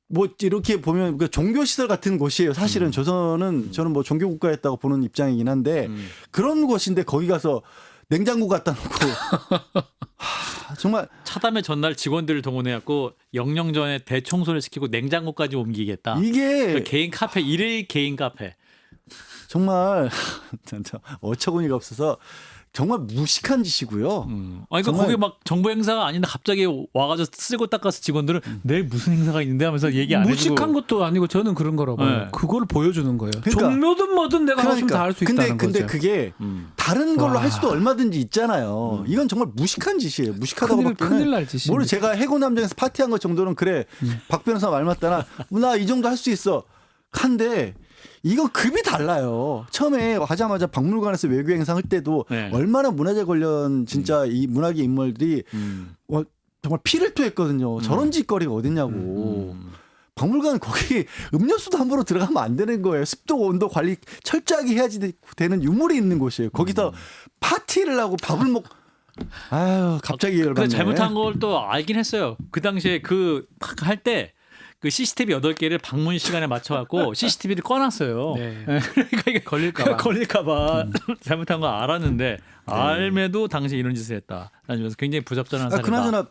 뭐 이렇게 보면 그 종교 시설 같은 곳이에요. 사실은 조선은 저는 뭐 종교 국가였다고 보는 입장이긴 한데 그런 곳인데 거기 가서 냉장고 갖다 놓고 정말 차담회 전날 직원들을 동원해갖고 영령전에 대청소를 시키고 냉장고까지 옮기겠다. 이게 그 개인 카페 일일 개인 카페. 정말 어처구니가 없어서 정말 무식한 짓이고요. 아니 그러니까 정말- 거기 막 정부 행사가 아닌데 갑자기 와가지고 쓸고 닦아서 직원들은 내일 무슨 행사가 있는데 하면서 얘기 안 해주고. 무식한 것도 아니고 저는 그런 거라고 봐요. 네. 그걸 보여주는 거예요. 그러니까- 종묘든 뭐든 내가 하고 싶으면 다 할 수 있다는 근데 거죠. 그게 다른 걸로 와. 할 수도 얼마든지 있잖아요. 이건 정말 무식한 짓이에요. 무식하다고 큰일 밖에는 날 짓이죠. 모르 제가 해군함정에서 파티한 것 정도는 그래. 박 변호사 말 맞다나 나 이 정도 할 수 있어. 한데 이건 급이 달라요. 처음에 하자마자 박물관에서 외교 행사 할 때도 네. 얼마나 문화재 관련 진짜 이 문화계 인물들이 정말 피를 토했거든요. 저런 짓거리가 어딨냐고. 박물관 거기 음료수도 함부로 들어가면 안 되는 거예요. 습도 온도 관리 철저하게 해야지 되는 유물이 있는 곳이에요. 거기서 파티를 하고 밥을 먹. 아유 갑자기 열받네. 근데 잘못한 걸 또 알긴 했어요. 그 당시에 그 할 때 그 CCTV 8개를 방문 시간에 맞춰갖고 CCTV를 꺼놨어요. 네. 그러니까 이게 걸릴까봐. 걸릴까봐 잘못한 거 알았는데 알매도 당시 이런 짓을 했다라는 점에서 굉장히 부적절한 사례다. 그나저나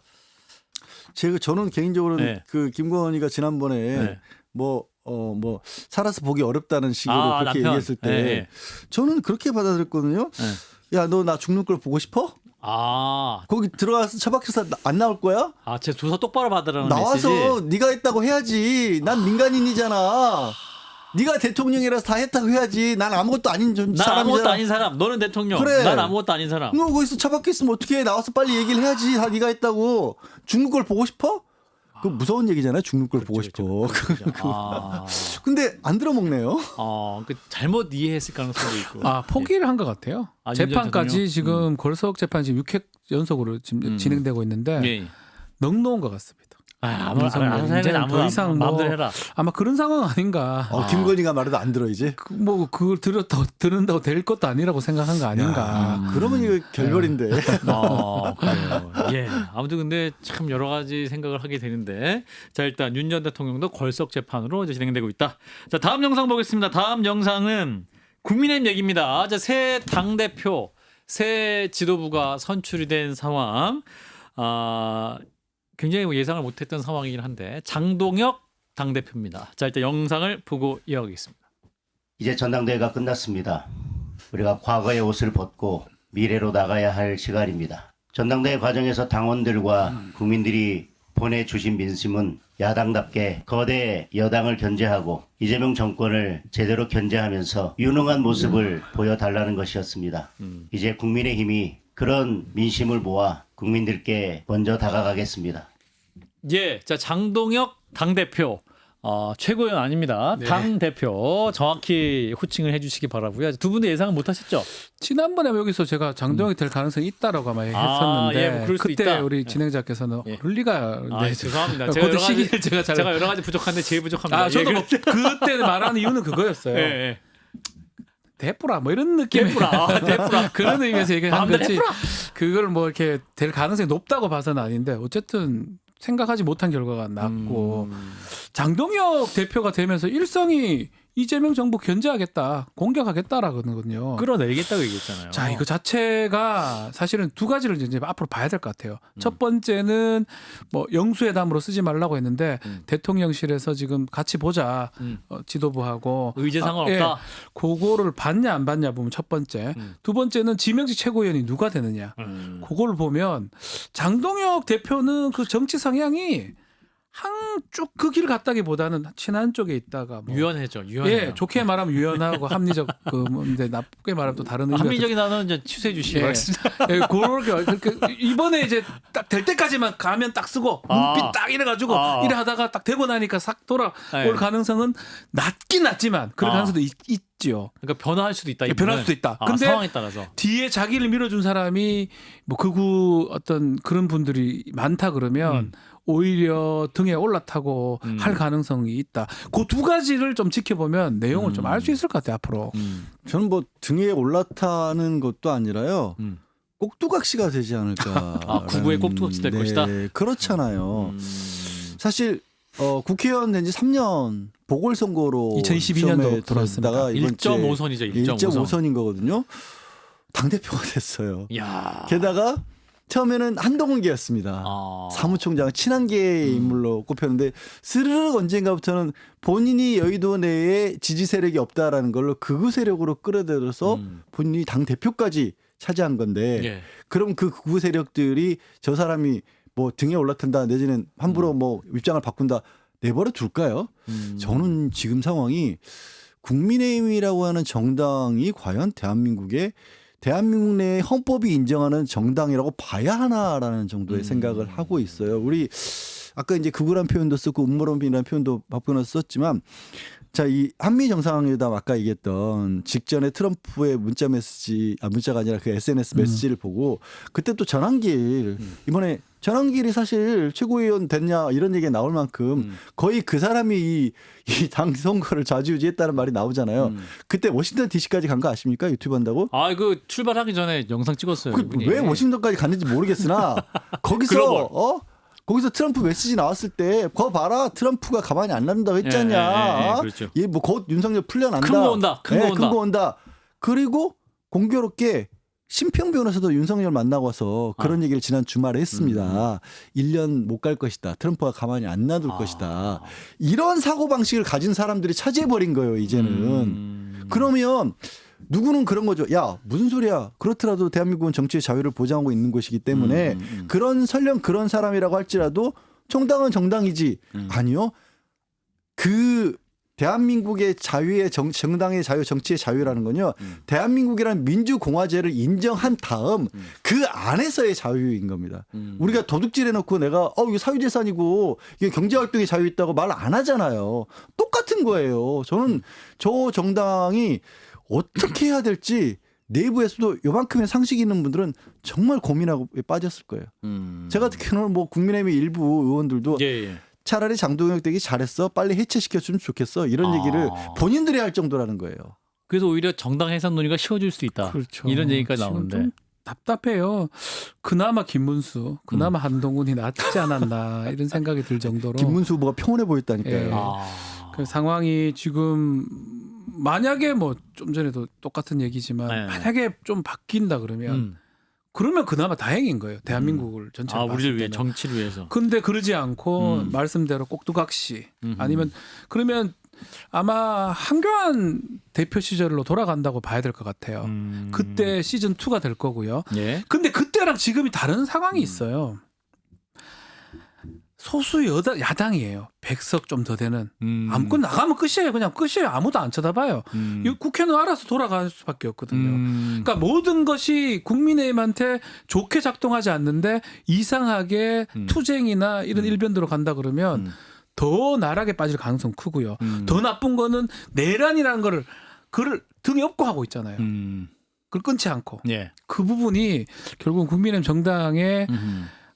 저는 개인적으로는 네. 그 김건희가 지난번에 네. 뭐 살아서 보기 어렵다는 식으로 그렇게 남편. 얘기했을 때 네. 저는 그렇게 받아들였거든요. 야 너 나 죽는 걸 보고 싶어? 거기 들어가서 처박혀서 안 나올 거야? 제 조사 똑바로 받으라는 나와서 메시지. 네가 했다고 해야지. 난 민간인이잖아. 네가 대통령이라서 다 했다고 해야지. 난 아무것도 아닌 난 사람이잖아. 아무것도 아닌 사람. 너는 대통령. 그래. 난 아무것도 아닌 사람. 너 거기서 처박혀 있으면 어떻게 해? 나와서 빨리 얘기를 해야지. 다 네가 했다고. 죽는 걸 보고 싶어? 그 무서운 얘기잖아요. 죽는 걸 보고 싶어. 근데 안 들어먹네요. 그 잘못 이해했을 가능성도 있고. 포기를 한 것 같아요. 윤 전 재판까지 대통령? 지금 걸석 재판 지금 6회 연속으로 지금 진행되고 있는데 예. 넉놓은 것 같습니다. 이제는 더 이상 마음대로 해라. 아마 그런 상황 아닌가. 김건희가 말해도 안 들어 이제. 그걸 듣는다고 될 것도 아니라고 생각한 거 아닌가. 그러면 이거 결별인데. 그래요. 예. 아무튼 근데 참 여러 가지 생각을 하게 되는데, 자 일단 윤 전 대통령도 걸석 재판으로 이제 진행되고 있다. 자 다음 영상 보겠습니다. 다음 영상은 국민의힘 얘기입니다. 새 당 대표, 새 지도부가 선출이 된 상황. 굉장히 예상을 못했던 상황이긴 한데 장동혁 당대표입니다. 자 일단 영상을 보고 이어가겠습니다. 이제 전당대회가 끝났습니다. 우리가 과거의 옷을 벗고 미래로 나가야 할 시간입니다. 전당대회 과정에서 당원들과 국민들이 보내주신 민심은 야당답게 거대 여당을 견제하고 이재명 정권을 제대로 견제하면서 유능한 모습을 보여달라는 것이었습니다. 이제 국민의힘이 그런 민심을 모아 국민들께 먼저 다가가겠습니다. 예, 자 장동혁 당대표 최고위원 아닙니다. 네. 당대표 정확히 호칭을 해주시기 바라고요. 두 분도 예상은 못하셨죠? 지난번에 여기서 제가 장동혁이 될 가능성이 있다라고 아마 했었는데 예, 뭐 그럴 수 그때 있다. 우리 진행자께서는 예. 그럴 리가. 죄송합니다. 그때 여러 가지- 시기를 제가 여러 가지 부족한데 제일 부족합니다. 저도 예, 뭐 그때 말하는 이유는 그거였어요. 예, 예. 대뿌라 뭐 이런 느낌의 대뿌라. 그런 의미에서 얘기한 마음대로 거지. 해뿌라. 그걸 뭐 이렇게 될 가능성이 높다고 봐서는 아닌데 어쨌든 생각하지 못한 결과가 났고 장동혁 대표가 되면서 일성이 이재명 정부 견제하겠다, 공격하겠다라거든요. 끌어내겠다고 얘기했잖아요. 자, 이거 자체가 사실은 두 가지를 이제 앞으로 봐야 될 것 같아요. 첫 번째는 뭐 영수회담으로 쓰지 말라고 했는데 대통령실에서 지금 같이 보자, 지도부하고 의제 상관없다. 그거를 받냐 안 받냐 보면 첫 번째. 두 번째는 지명직 최고위원이 누가 되느냐. 그걸 보면 장동혁 대표는 그 정치 성향이 한쭉 그 길 갔다기보다는 친한 쪽에 있다가 뭐 유연해져. 유연해. 예, 좋게 말하면 유연하고 합리적 근데 나쁘게 말하면 또 다른 의미가 합리적인 단어는 이제 취소해 주시기 예. 바랍니다. 예, 그렇게 이번에 이제 딱 될 때까지만 가면 딱 쓰고 눈빛 딱 이래가지고 이래 하다가 딱 되고 나니까 싹 돌아올 네. 가능성은 낮긴 낮지만 그럴 가능성도 있죠. 그러니까 변화할 수도 있다. 예, 변할 이분은. 수도 있다. 아, 근데 상황에 따라서. 뒤에 자기를 밀어준 사람이 뭐 극우 어떤 그런 분들이 많다 그러면 오히려 등에 올라타고 할 가능성이 있다. 그 두 가지를 좀 지켜보면 내용을 좀 알 수 있을 것 같아요 앞으로. 저는 뭐 등에 올라타는 것도 아니라요. 꼭두각시가 되지 않을까. 아, 구구의 꼭두각시 될 것이다? 그렇잖아요. 사실 국회의원 된 지 3년 보궐선거로 2012년도 들어왔습니다. 1.5선이죠. 1.5선인 거거든요. 당대표가 됐어요. 야. 게다가 처음에는 한동훈계였습니다. 사무총장 친한계의 인물로 꼽혔는데 스르륵 언젠가부터는 본인이 여의도 내에 지지 세력이 없다라는 걸로 극우 세력으로 끌어들여서 본인이 당 대표까지 차지한 건데 예. 그럼 그 극우 세력들이 저 사람이 뭐 등에 올라탄다 내지는 함부로 뭐 입장을 바꾼다 내버려 둘까요? 저는 지금 상황이 국민의힘이라고 하는 정당이 과연 대한민국 내에 헌법이 인정하는 정당이라고 봐야 하나라는 정도의 생각을 하고 있어요. 우리 아까 이제 극우란 표현도 썼고 음모론이라는 표현도 바꾸어서 썼지만 자, 이 한미 정상회담 아까 얘기했던 직전에 트럼프의 문자가 아니라 그 SNS 메시지를 보고 그때 또 전환길 이번에 전환길이 사실 최고위원 됐냐 이런 얘기가 나올 만큼 거의 그 사람이 이 당 선거를 좌지우지했다는 말이 나오잖아요. 그때 워싱턴 DC까지 간 거 아십니까? 유튜브 한다고? 아, 그 출발하기 전에 영상 찍었어요. 이분이. 왜 워싱턴까지 갔는지 모르겠으나 거기서 트럼프 메시지 나왔을 때 거 봐라 트럼프가 가만히 안 놔둔다고 했잖냐. 그렇죠. 뭐 곧 윤석열 풀려난다. 큰 거 온다. 큰 거 온다. 그리고 공교롭게 심평 변호사도 윤석열 만나고 와서 그런 얘기를 지난 주말에 했습니다. 1년 못 갈 것이다. 트럼프가 가만히 안 놔둘 것이다. 이런 사고방식을 가진 사람들이 차지해버린 거예요. 이제는. 그러면 누구는 그런 거죠. 야 무슨 소리야. 그렇더라도 대한민국은 정치의 자유를 보장하고 있는 곳이기 때문에 그런 설령 그런 사람이라고 할지라도 정당은 정당이지. 아니요. 그 대한민국의 자유의 정당의 자유, 정치의 자유라는 건요. 대한민국이라는 민주공화제를 인정한 다음 그 안에서의 자유인 겁니다. 우리가 도둑질해놓고 내가 이거 사유재산이고 이게 경제활동의 자유 있다고 말 안 하잖아요. 똑같은 거예요. 저는 저 정당이 어떻게 해야 될지 내부에서도 요만큼의 상식이 있는 분들은 정말 고민하고 빠졌을 거예요. 제가 특히는 뭐 국민의힘 일부 의원들도 차라리 장동혁 댁이 잘했어. 빨리 해체시켜주면 좋겠어. 이런 얘기를 본인들이 할 정도라는 거예요. 그래서 오히려 정당 해산 논의가 쉬워질 수도 있다. 그렇죠. 이런 얘기까지 나오는데. 좀 답답해요. 그나마 김문수, 그나마 한동훈이 낫지 않았나 이런 생각이 들 정도로. 김문수 후보가 평온해 보였다니까요. 예. 그 상황이 지금 만약에 뭐 좀 전에도 똑같은 얘기지만 만약에 좀 바뀐다 그러면 그나마 다행인 거예요. 대한민국을 전체를 봤을 우리를 위해 때는. 정치를 위해서. 근데 그러지 않고 말씀대로 꼭두각시 아니면 그러면 아마 한교안 대표 시절로 돌아간다고 봐야 될 것 같아요. 그때 시즌 2가 될 거고요. 예. 근데 그때랑 지금이 다른 상황이 있어요. 소수 야당이에요. 100석 좀 더 되는. 아무튼 나가면 끝이에요. 그냥 끝이에요. 아무도 안 쳐다봐요. 이 국회는 알아서 돌아갈 수밖에 없거든요. 그러니까 모든 것이 국민의힘한테 좋게 작동하지 않는데 이상하게 투쟁이나 이런 일변도로 간다 그러면 더 나락에 빠질 가능성 크고요. 더 나쁜 거는 내란이라는 거를 그를 등에 업고 하고 있잖아요. 그걸 끊지 않고. 예. 그 부분이 결국은 국민의힘 정당에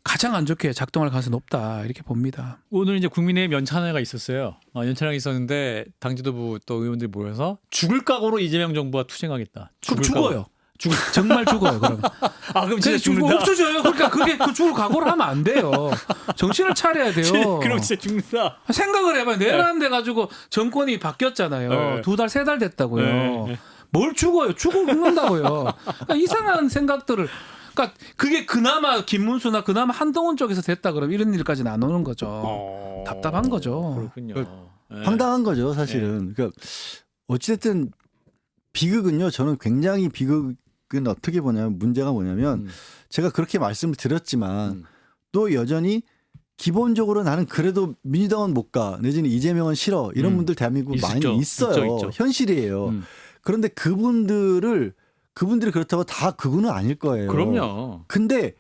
가장 안 좋게 작동할 가능성이 높다 이렇게 봅니다. 오늘 이제 국민의힘 연찬회가 있었어요. 연찬회가 있었는데 당 지도부 또 의원들이 모여서 죽을 각오로 이재명 정부와 투쟁하겠다. 그럼 죽어요. 정말 죽어요. 그러면. 그럼 진짜 죽는다. 없어져요. 그러니까 그게 죽을 각오를 하면 안 돼요. 정신을 차려야 돼요. 그럼 진짜 죽는다. 생각을 해봐요. 내란돼 가지고 정권이 바뀌었잖아요. 2달, 3달 됐다고요. 뭘 죽어요? 죽는다고요. 그러니까 이상한 생각들을. 그러니까 그게 그나마 김문수나 그나마 한동훈 쪽에서 됐다 그러면 이런 일까지는 안 오는 거죠. 답답한 거죠. 그렇군요. 황당한 거죠, 사실은. 그러니까 어찌됐든 비극은요. 저는 굉장히 비극은 어떻게 보냐면 문제가 뭐냐면 제가 그렇게 말씀을 드렸지만 또 여전히 기본적으로 나는 그래도 민주당은 못 가. 내지는 이재명은 싫어. 이런 분들 대한민국에 많이 있어요. 있죠. 현실이에요. 그런데 그분들이 그렇다고 다 그거는 아닐 거예요. 그럼요. 근데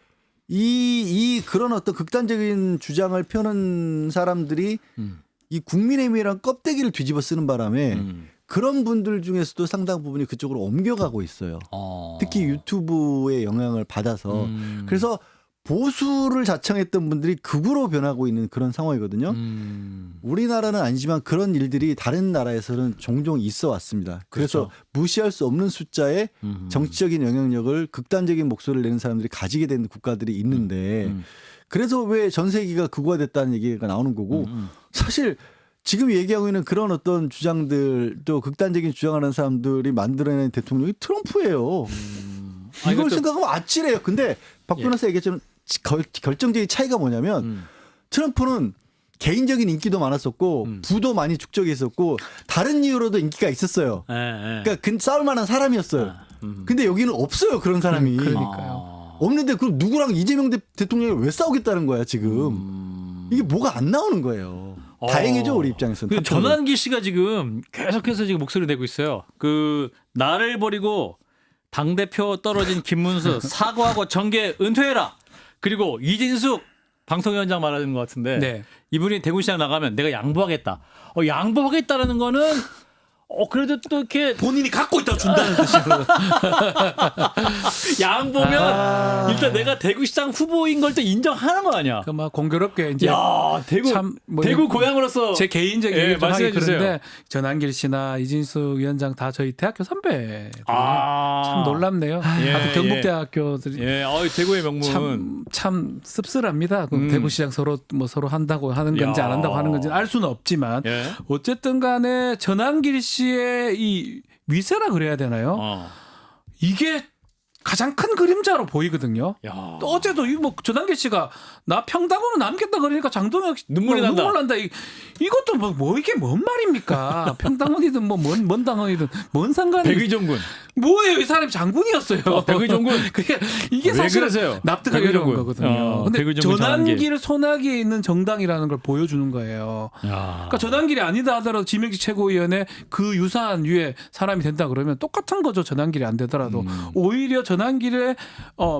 그런 어떤 극단적인 주장을 펴는 사람들이 이 국민의힘이랑 껍데기를 뒤집어 쓰는 바람에 그런 분들 중에서도 상당 부분이 그쪽으로 옮겨가고 있어요. 특히 유튜브의 영향을 받아서. 그래서 보수를 자청했던 분들이 극우로 변하고 있는 그런 상황이거든요. 우리나라는 아니지만 그런 일들이 다른 나라에서는 종종 있어 왔습니다. 그래서 그렇죠. 무시할 수 없는 숫자의 정치적인 영향력을 극단적인 목소리를 내는 사람들이 가지게 된 국가들이 있는데 그래서 왜 전 세계가 극우화됐다는 얘기가 나오는 거고 사실 지금 얘기하고 있는 그런 어떤 주장들 또 극단적인 주장하는 사람들이 만들어낸 대통령이 트럼프예요. 이걸 생각하면 아찔해요. 근데 박 변호사 얘기했지만 결정적인 차이가 뭐냐면 트럼프는 개인적인 인기도 많았었고 부도 많이 축적했었고 다른 이유로도 인기가 있었어요. 그러니까 싸울 만한 사람이었어요. 근데 여기는 없어요. 그런 사람이. 그러니까요. 없는데 그럼 누구랑 이재명 대통령이 왜 싸우겠다는 거야 지금. 이게 뭐가 안 나오는 거예요. 다행이죠 우리 입장에서는. 그 전환기 씨가 지금 계속해서 지금 목소리 내고 있어요. 그 나를 버리고 당대표 떨어진 김문수 사과하고 정계 은퇴해라. 그리고 이진숙 방통위원장 말하는 것 같은데 네. 이분이 대구시장 나가면 내가 양보하겠다. 양보하겠다라는 거는 그래도 또 이렇게 본인이 갖고 있다 준다는 뜻이에요. 양보면 일단 내가 대구시장 후보인 걸 또 인정하는 거 아니야. 그 막 공교롭게 이제 야 대구 참 뭐 대구 고향으로서 제 개인적인 예, 얘기 좀 하기 말씀해 주세요. 그런데 전한길 씨나 이진숙 위원장 다 저희 대학교 선배. 아. 참 놀랍네요. 예, 아주 경북대학교들이 예, 대구의 명문. 참 씁쓸합니다. 그 대구시장 서로 한다고 하는 건지 야. 안 한다고 하는 건지 알 수는 없지만 예. 어쨌든 간에 전한길 씨의 이 위세라 그래야 되나요? 이게 가장 큰 그림자로 보이거든요. 야. 또 어제도 전한길 씨가 나 평당으로 남겠다 그러니까 장동혁 눈물이 난다. 눈물 난다. 이것도 뭐 이게 뭔 말입니까? 평당원이든 뭔 당원이든 뭔 상관이 백의종군. 뭐예요? 이 사람이 장군이었어요. 백의종군. 이게 왜 사실 그러세요? 납득하기 어려운 백의종군. 거거든요. 근데 백의종군 전한길 손아귀에 있는 정당이라는 걸 보여주는 거예요. 야. 그러니까 전한길이 아니다 하더라도 지명직 최고위원회 그 유사한 유의 사람이 된다 그러면 똑같은 거죠. 전한길이 안 되더라도 오히려 전한길의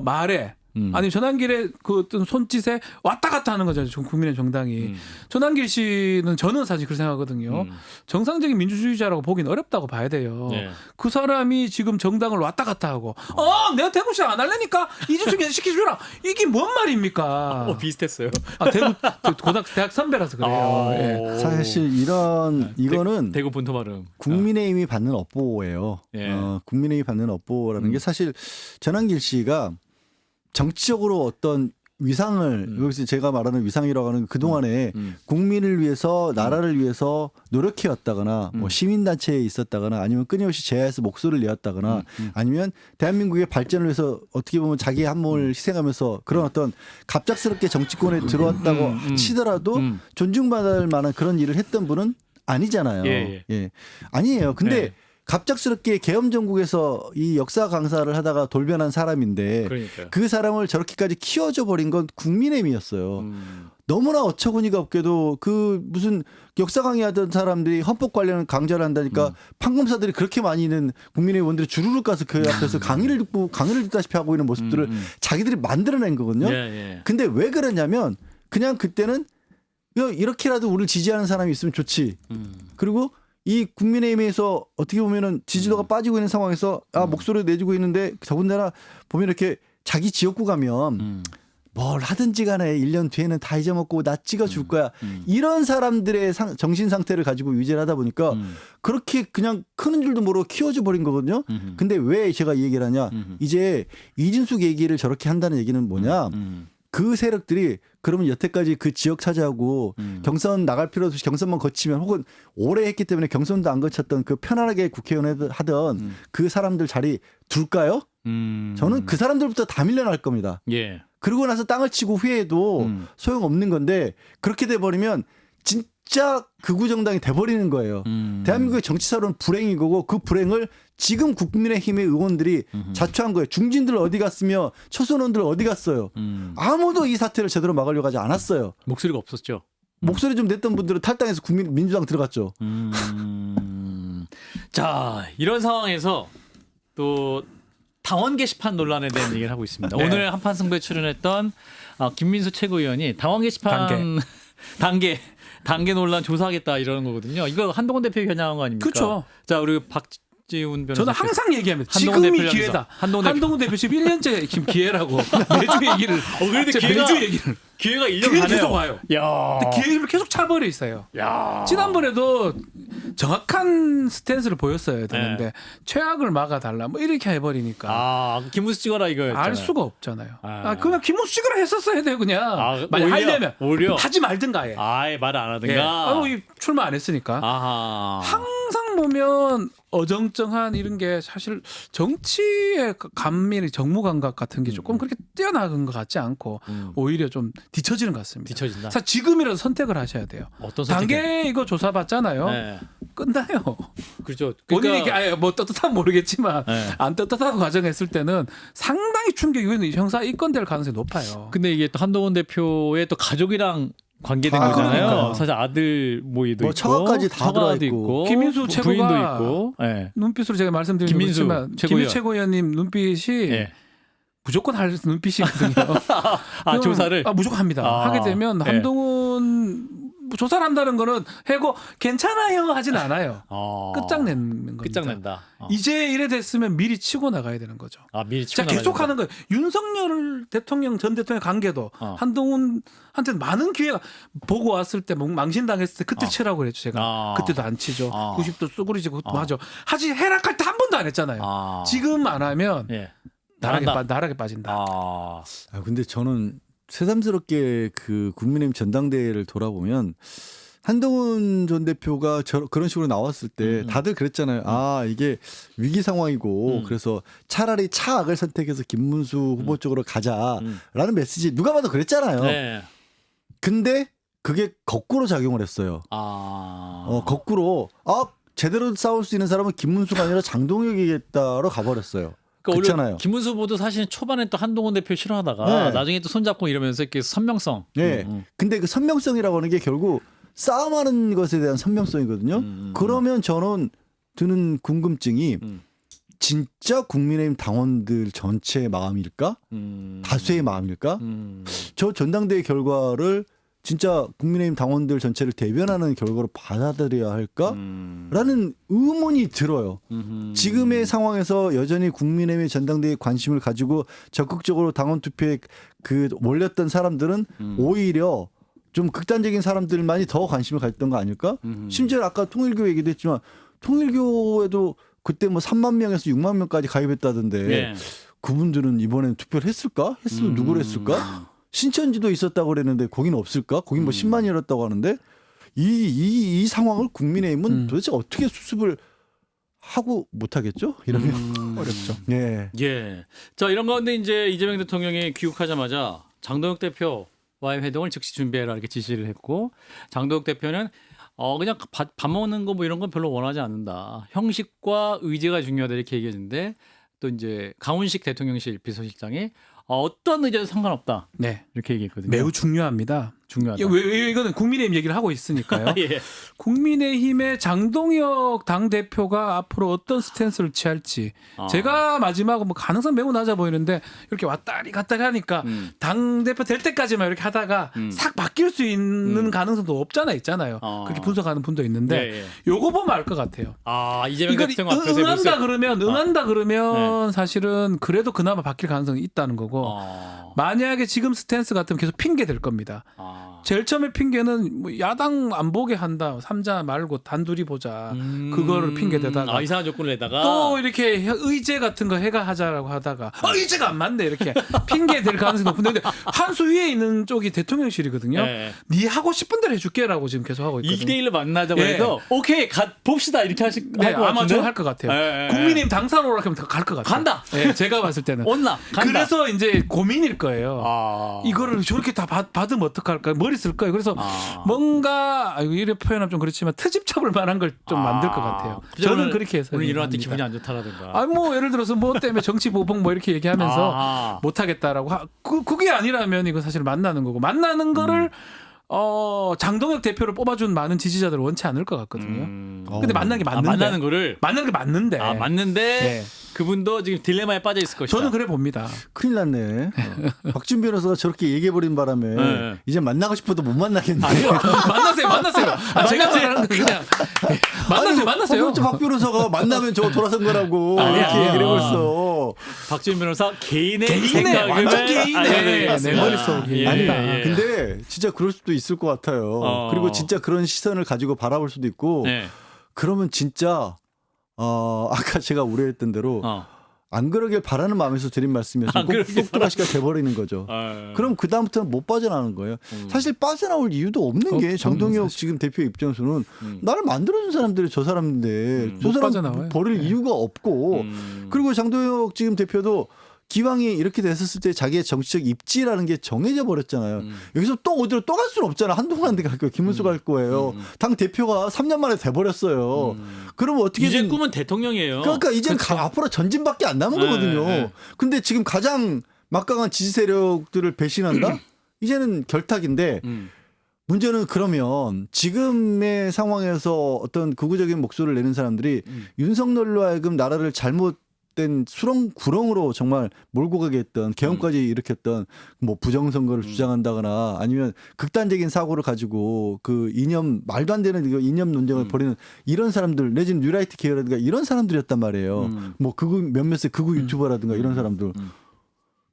말에 아니 전한길의 그 어떤 손짓에 왔다 갔다 하는 거죠. 국민의 정당이. 전한길 씨는 저는 사실 그렇게 생각하거든요. 정상적인 민주주의자라고 보기는 어렵다고 봐야 돼요. 네. 그 사람이 지금 정당을 왔다 갔다 하고 내가 대구시장 안 할래니까 이준석이 시켜주라. 이게 뭔 말입니까? 비슷했어요. 대구 대학 선배라서 그래요. 예. 사실 이거는 대구 본토 발음. 국민의힘이 받는 업보예요. 예. 국민의힘이 받는 업보라는 게 사실 전한길 씨가 정치적으로 어떤 위상을 여기서 제가 말하는 위상이라고 하는 그동안에 국민을 위해서 나라를 위해서 노력해 왔다거나 뭐 시민단체에 있었다거나 아니면 끊임없이 제야에서 목소리를 내었다거나 아니면 대한민국의 발전을 위해서 어떻게 보면 자기의 한 몸을 희생하면서 그런 어떤 갑작스럽게 정치권에 들어왔다고 치더라도 존중받을 만한 그런 일을 했던 분은 아니잖아요. 예. 아니에요. 근데 예. 갑작스럽게 계엄정국에서 이 역사 강사를 하다가 돌변한 사람인데 그러니까요. 그 사람을 저렇게까지 키워줘 버린 건 국민의힘이었어요. 너무나 어처구니가 없게도 그 무슨 역사 강의하던 사람들이 헌법 관련 강좌를 한다니까 판검사들이 그렇게 많이 있는 국민의힘 의원들이 주르륵 가서 그 앞에서 강의를 듣다시피 하고 있는 모습들을 자기들이 만들어낸 거거든요. 근데 왜 그러냐면 그냥 그때는 이렇게라도 우리를 지지하는 사람이 있으면 좋지. 그리고 이 국민의힘에서 어떻게 보면은 지지도가 빠지고 있는 상황에서 목소리를 내주고 있는데 더군다나 보면 이렇게 자기 지역구 가면 뭘 하든지 간에 1년 뒤에는 다 잊어먹고 나 찍어줄 거야. 이런 사람들의 정신 상태를 가지고 유지를 하다 보니까 그렇게 그냥 크는 줄도 모르고 키워줘 버린 거거든요. 근데 왜 제가 이 얘기를 하냐. 이제 이진숙 얘기를 저렇게 한다는 얘기는 뭐냐. 그 세력들이 그러면 여태까지 그 지역 차지하고 경선 나갈 필요 없이 경선만 거치면 혹은 오래 했기 때문에 경선도 안 거쳤던 그 편안하게 국회의원 하던 그 사람들 자리 둘까요? 저는 그 사람들부터 다 밀려날 겁니다. 예. 그러고 나서 땅을 치고 후회해도 소용없는 건데 그렇게 돼버리면 진짜 극우 정당이 돼버리는 거예요. 대한민국의 정치사로는 불행인 거고 그 불행을 지금 국민의힘의 의원들이 자초한 거예요. 중진들 어디 갔으며 초선원들 어디 갔어요. 아무도 이 사태를 제대로 막으려고 하지 않았어요. 목소리가 없었죠. 목소리 좀 냈던 분들은 탈당해서 민주당 들어갔죠. 자, 이런 상황에서 또 당원 게시판 논란에 대한 얘기를 하고 있습니다. 네. 오늘 한판 승부에 출연했던 김민수 최고위원이 당원 게시판 단계 논란 조사하겠다 이러는 거거든요. 이거 한동훈 대표 겨냥한 거 아닙니까? 그렇죠. 자, 우리 박지훈 변호사. 저는 항상 얘기합니다. 한동훈 지금이 대표를 기회다. 하면서. 한동훈 대표 지금 1년째 지금 기회라고 매주 얘기를. 그래도 제가 기회가- 매주 얘기를. 기회가 1년 기회 가네요. 계속 와요. 야. 근데 기회를 계속 차버려 있어요. 야. 지난번에도 정확한 스탠스를 보였어야 되는데 네. 최악을 막아달라 뭐 이렇게 해버리니까 아, 김문수 찍어라 이거였잖아요. 알 수가 없잖아요. 아. 그냥 김문수 씨가 했었어야 돼요 그냥. 만약 오히려, 하려면 오히려. 하지 말든가 해. 아예 말을 안 예. 하든가. 출마 안 했으니까. 아하. 항상 보면 어정쩡한 이런 게 사실 정치의 감미, 정무 감각 같은 게 조금 그렇게 뛰어나간 것 같지 않고 오히려 좀 뒤처지는 것 같습니다. 뒤처진다. 사실 지금이라도 선택을 하셔야 돼요. 어떤 선택? 단계 이거 조사받잖아요. 네. 끝나요. 그렇죠. 본인이 이렇게 아예 뭐 떳떳하면 모르겠지만 네. 안 떳떳하고 과정했을 때는 상당히 충격이 형사 입건될 가능성이 높아요. 근데 이게 또 한동훈 대표의 또 가족이랑 관계된 아, 거잖아요. 그러니까. 사실 아들 모이도 뭐 있고, 처가까지 다 처가도 들어있고. 있고, 김민수 뭐 최고가 부인도 있고. 예. 눈빛으로 제가 말씀드린 김민수 거지만 최고위원. 김민수 최고위원님 눈빛이 예. 무조건 할 눈빛이거든요. 아, 조사를 무조건 합니다. 아, 하게 되면 예. 한동훈 뭐 조사를 한다는 거는 해고 괜찮아요 하진 않아요. 끝장내는 겁니다. 끝장낸다. 이제 이래 됐으면 미리 치고 나가야 되는 거죠. 아, 미리 치고 자, 계속 나가야 하는 거예요. 윤석열 대통령 전 대통령 관계도 한동훈한테 많은 기회가 보고 왔을 때 망신당했을 때 그때 치라고 그랬죠 제가. 그때도 안 치죠. 90도 쏘구리지고 그것도 하죠. 하지 해락할 때 한 번도 안 했잖아요. 지금 안 하면 예. 나락에 빠진다. 아, 근데 저는 새삼스럽게 그 국민의힘 전당대회를 돌아보면 한동훈 전 대표가 그런 식으로 나왔을 때 다들 그랬잖아요. 아, 이게 위기 상황이고 그래서 차라리 차악을 선택해서 김문수 후보 쪽으로 가자라는 메시지 누가 봐도 그랬잖아요. 네. 근데 그게 거꾸로 작용을 했어요. 거꾸로 제대로 싸울 수 있는 사람은 김문수가 아니라 장동혁이겠다로 가버렸어요. 그러니까 그렇잖아요. 원래 김문수 후보도 사실 초반에 또 한동훈 대표 싫어하다가 네. 나중에 또 손잡고 이러면서 이렇게 선명성. 네. 근데 그 선명성이라고 하는 게 결국 싸움하는 것에 대한 선명성이거든요. 그러면 저는 드는 궁금증이 진짜 국민의힘 당원들 전체의 마음일까? 다수의 마음일까? 저 전당대회 결과를 진짜 국민의힘 당원들 전체를 대변하는 결과로 받아들여야 할까? 라는 의문이 들어요. 지금의 상황에서 여전히 국민의힘 전당대회에 관심을 가지고 적극적으로 당원 투표에 몰렸던 사람들은 오히려 좀 극단적인 사람들만이 더 관심을 가졌던 거 아닐까? 심지어 아까 통일교 얘기도 했지만 통일교에도 그때 뭐 3만 명에서 6만 명까지 가입했다던데 네. 그분들은 이번에는 투표를 했을까? 했으면 누구를 했을까? 신천지도 있었다고 그랬는데 거기는 없을까? 거긴 뭐 10만이었다고 하는데 이 상황을 국민의힘은 도대체 어떻게 수습을 하고 못하겠죠? 이러면 어렵죠. 예. 예. 자, 이런 가운데 이제 이재명 대통령이 귀국하자마자 장동혁 대표와의 회동을 즉시 준비해라 이렇게 지시를 했고 장동혁 대표는 그냥 밥 먹는 거 뭐 이런 건 별로 원하지 않는다. 형식과 의제가 중요하다 이렇게 얘기했는데 또 이제 강훈식 대통령실 비서실장이 어떤 의제도 상관없다. 네. 이렇게 얘기했거든요. 매우 중요합니다. 중요하다. 왜 이거는 국민의힘 얘기를 하고 있으니까요. 예. 국민의힘의 장동혁 당대표가 앞으로 어떤 스탠스를 취할지 제가 마지막으로 뭐 가능성 매우 낮아 보이는데 이렇게 왔다리 갔다리 하니까 당대표 될 때까지만 이렇게 하다가 싹 바뀔 수 있는 가능성도 없잖아 있잖아요. 그렇게 분석하는 분도 있는데 요거 보면 알 것 같아요. 이재명 이걸 대통령 앞에서 응한다 그러면 사실은 그래도 그나마 바뀔 가능성이 있다는 거고 만약에 지금 스탠스 같으면 계속 핑계 될 겁니다. 제일 처음에 핑계는 뭐 야당 안 보게 한다. 3자 말고 단둘이 보자. 그거를 핑계 대다가 이상한 조건을 내다가 또 이렇게 의제 같은 거 해가 하자라고 하다가 의제가 안 맞네 이렇게 핑계 될 가능성이 높은데 한 수 위에 있는 쪽이 대통령실이거든요. 네 하고 싶은 대로 해줄게라고 지금 계속 하고 있거든요. 2대1로 만나자고 해도 오케이 봅시다 이렇게 할 것 같은데 아마 좀 할 것 같아요. 국민의힘 당사로라 하면 갈 것 같아요. 간다. 제가 봤을 때는 온나 간다. 그래서 이제 고민일 거예요. 이거를 저렇게 다 받으면 어떡할까? 내버렸을 거예요. 그래서 뭔가 이래 표현하면 좀 그렇지만 트집잡을 만한 걸 좀 만들 것 같아요. 저는 그렇게 해서 오늘 일어날 때 기분이 안 좋다라든가. 아니 뭐 예를 들어서 뭐 때문에 정치 보복 뭐 이렇게 얘기하면서 못하겠다라고 그게 아니라면 이거 사실 만나는 거고 만나는 거를 장동혁 대표를 뽑아준 많은 지지자들은 원치 않을 것 같거든요. 근데 만나는 게 맞는데. 만나는 거를 만나는 게 맞는데. 맞는데 네. 그분도 지금 딜레마에 빠져 있을 것이다. 저는 그래 봅니다. 큰일 났네. 박준 변호사가 저렇게 얘기해버린 바람에 네. 이제 만나고 싶어도 못 만나겠네. 만나세요. 제가 말하는 건 그냥 만나세요. 박 변호사가 만나면 저거 돌아선 거라고 아니야. 이렇게 얘기를 하고 있어. 박지훈 변호사 개인의 개인의, 생각을 완전 개인의 내 머릿속에. 아니다. 예. 근데 진짜 그럴 수도 있을 것 같아요. 그리고 진짜 그런 시선을 가지고 바라볼 수도 있고 네. 그러면 진짜 아까 제가 우려했던 대로 안 그러길 바라는 마음에서 드린 말씀이어서 꼭 똑똑하시가 돼버리는 거죠. 그럼 그 다음부터는 못 빠져나오는 거예요. 사실 빠져나올 이유도 없는 게 장동혁 지금 대표 입장에서는 나를 만들어준 사람들이 저 사람인데 저 사람 빠져나와요. 버릴 이유가 없고 그리고 장동혁 지금 대표도 기왕이 이렇게 됐었을 때 자기의 정치적 입지라는 게 정해져 버렸잖아요. 여기서 또 어디로 또 갈 수는 없잖아. 한동안 갈 거예요. 김문수 갈 거예요. 당 대표가 3년 만에 돼버렸어요. 그러면 어떻게 이제 꿈은 대통령이에요. 그러니까 이제는 앞으로 전진밖에 안 남은 거거든요. 네. 근데 지금 가장 막강한 지지 세력들을 배신한다? 이제는 결탁인데 문제는 그러면 지금의 상황에서 어떤 극우적인 목소리를 내는 사람들이 윤석열로 하여금 나라를 잘못된 수렁구렁으로 정말 몰고 가게 했던 개헌까지 일으켰던 뭐 부정선거를 주장한다거나 아니면 극단적인 사고를 가지고 그 이념 말도 안 되는 이념 논쟁을 벌이는 이런 사람들 내지는 뉴라이트 계열이라든가 이런 사람들이었단 말이에요. 뭐 극우 몇몇의 극우 유튜버라든가 이런 사람들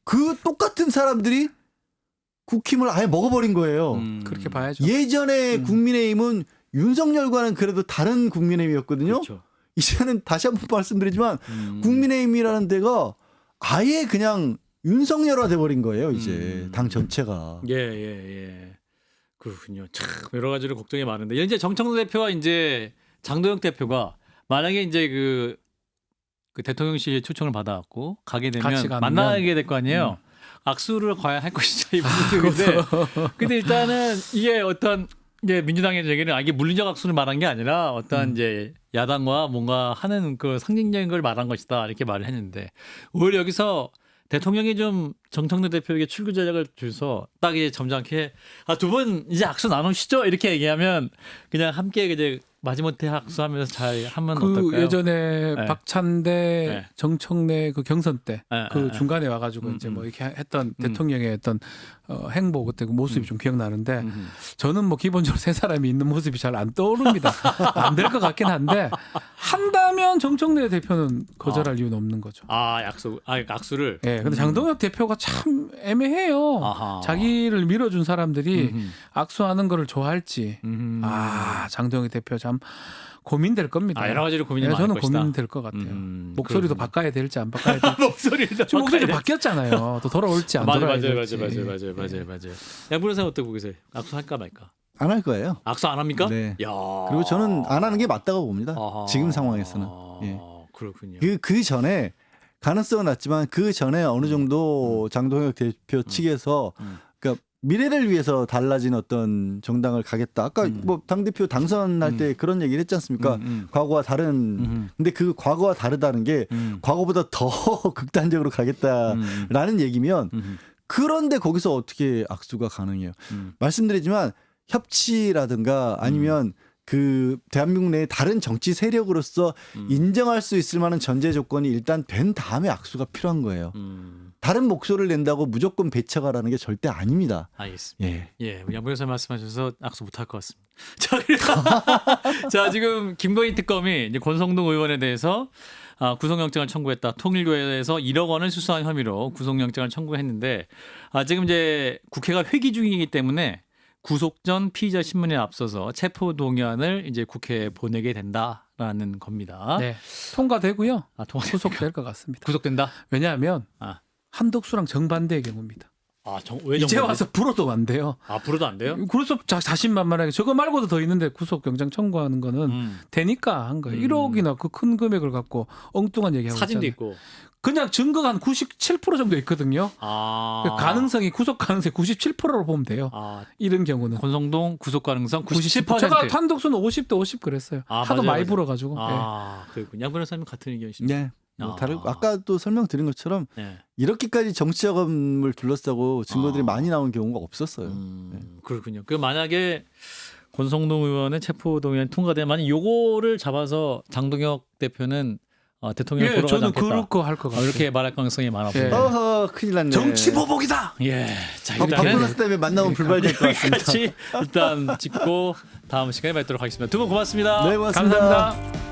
그 똑같은 사람들이 국힘을 아예 먹어버린 거예요. 그렇게 봐야죠. 예전에 국민의힘은 윤석열과는 그래도 다른 국민의힘이었거든요. 그렇죠. 이제는 다시 한번 말씀드리지만 국민의힘이라는 데가 아예 그냥 윤석열화 돼버린 거예요. 이제 당 전체가. 예. 그렇군요. 참 여러 가지로 걱정이 많은데 이제 정청래 대표와 이제 장동혁 대표가 만약에 이제 그 대통령실 초청을 받아갖고 가게 되면 같이 가면. 만나게 될 거 아니에요. 악수를 과연 할 것이냐 이 부분인데 근데 일단은 이게 어떤 이제 민주당의 얘기는 이게 물리적 악수를 말한 게 아니라 어떤 이제 야당과 뭔가 하는 그 상징적인 걸 말한 것이다 이렇게 말을 했는데 오히려 여기서 대통령이 좀 정청래 대표에게 출구 전략을 줘서 딱 이제 점잖게 두 분 이제 악수 나누시죠 이렇게 얘기하면 그냥 함께 이제 마지못해 악수하면서 잘 하면 어떨까요? 예전에 네. 박찬대, 네. 정청래 그 경선 때 그 네. 중간에 와가지고 이제 뭐 이렇게 했던 대통령의 어떤 행보 그때 그 모습이 좀 기억나는데 저는 뭐 기본적으로 세 사람이 있는 모습이 잘 안 떠오릅니다. 안 될 것 같긴 한데 한다면 정청래 대표는 거절할 이유는 없는 거죠. 악수를. 예, 근데 장동혁 대표가 참 애매해요. 아하. 자기를 밀어준 사람들이 악수하는 거를 좋아할지. 장동혁 대표 참 고민될 겁니다. 여러 가지로 고민이 많을 저는 것이다. 고민될 것 같아요. 목소리도 바꿔야 될지 안 바꿔야 될지. 목소리를 지금 목소리 바뀌었잖아요. 또 돌아올지 안 돌아올지. 맞아요. 양 변호사는 어떻게 보고 계세요? 악수할까 말까? 안 할 거예요. 악수 안 합니까? 네. 야. 그리고 저는 안 하는 게 맞다고 봅니다. 지금 상황에서는. 예. 그렇군요. 그 전에 가능성은 낮지만 그 전에 어느 정도 장동혁 대표 측에서 그러니까 미래를 위해서 달라진 어떤 정당을 가겠다. 아까 뭐 당대표 당선할 때 그런 얘기를 했지 않습니까? 과거와 다른. 근데 그 과거와 다르다는 게 과거보다 더 극단적으로 가겠다라는 얘기면 그런데 거기서 어떻게 악수가 가능해요? 말씀드리지만 협치라든가 아니면 그 대한민국 내의 다른 정치 세력으로서 인정할 수 있을 만한 전제 조건이 일단 된 다음에 악수가 필요한 거예요. 다른 목소리를 낸다고 무조건 배척하라는 게 절대 아닙니다. 알겠습니다. 양 변호사 말씀하셔서 악수 못할 것 같습니다. 자, 지금 김건희 특검이 이제 권성동 의원에 대해서 구속영장을 청구했다. 통일교에서 1억 원을 수수한 혐의로 구속영장을 청구했는데 지금 이제 국회가 회기 중이기 때문에 구속 전 피의자 신문에 앞서서 체포 동의안을 이제 국회에 보내게 된다라는 겁니다. 네, 통과되고요. 통과됩니까? 구속될 것 같습니다. 구속된다? 왜냐하면 한덕수랑 정반대의 경우입니다. 왜 이제 정보? 와서 불어도 안 돼요. 불어도 안 돼요? 그래서 자신만만하게 저거 말고도 더 있는데 구속영장 청구하는 거는 되니까 한 거예요. 1억이나 그 큰 금액을 갖고 엉뚱한 얘기하고 사진도 있잖아요. 있고. 그냥 증거가 한 97% 정도 있거든요. 가능성이 구속 가능성이 97%로 보면 돼요. 이런 경우는 권성동 구속 가능성 97%. 제가 탄독수는 50대 50 그랬어요. 하도 많이 불어가지고. 그렇군요. 양 변호사님 같은 의견이십니까? 네. 뭐 아까 또 설명드린 것처럼 네. 이렇게까지 정치 자금을 둘러싸고 증거들이 많이 나온 경우가 없었어요. 그렇군요. 그 만약에 권성동 의원의 체포동의안 통과되면 요거를 잡아서 장동혁 대표는 대통령을 보러 가지 저는 않겠다. 그럴 거 할 것 같아요. 이렇게 말할 가능성이 많아 보여요. 어허, 큰일 났네. 정치 보복이다. 예. 자, 박근혜 때문에 만나면 불발될 것 같습니다. 같이 일단 짚고 다음 시간에 뵙도록 하겠습니다. 두 분 고맙습니다. 네, 고맙습니다. 감사합니다.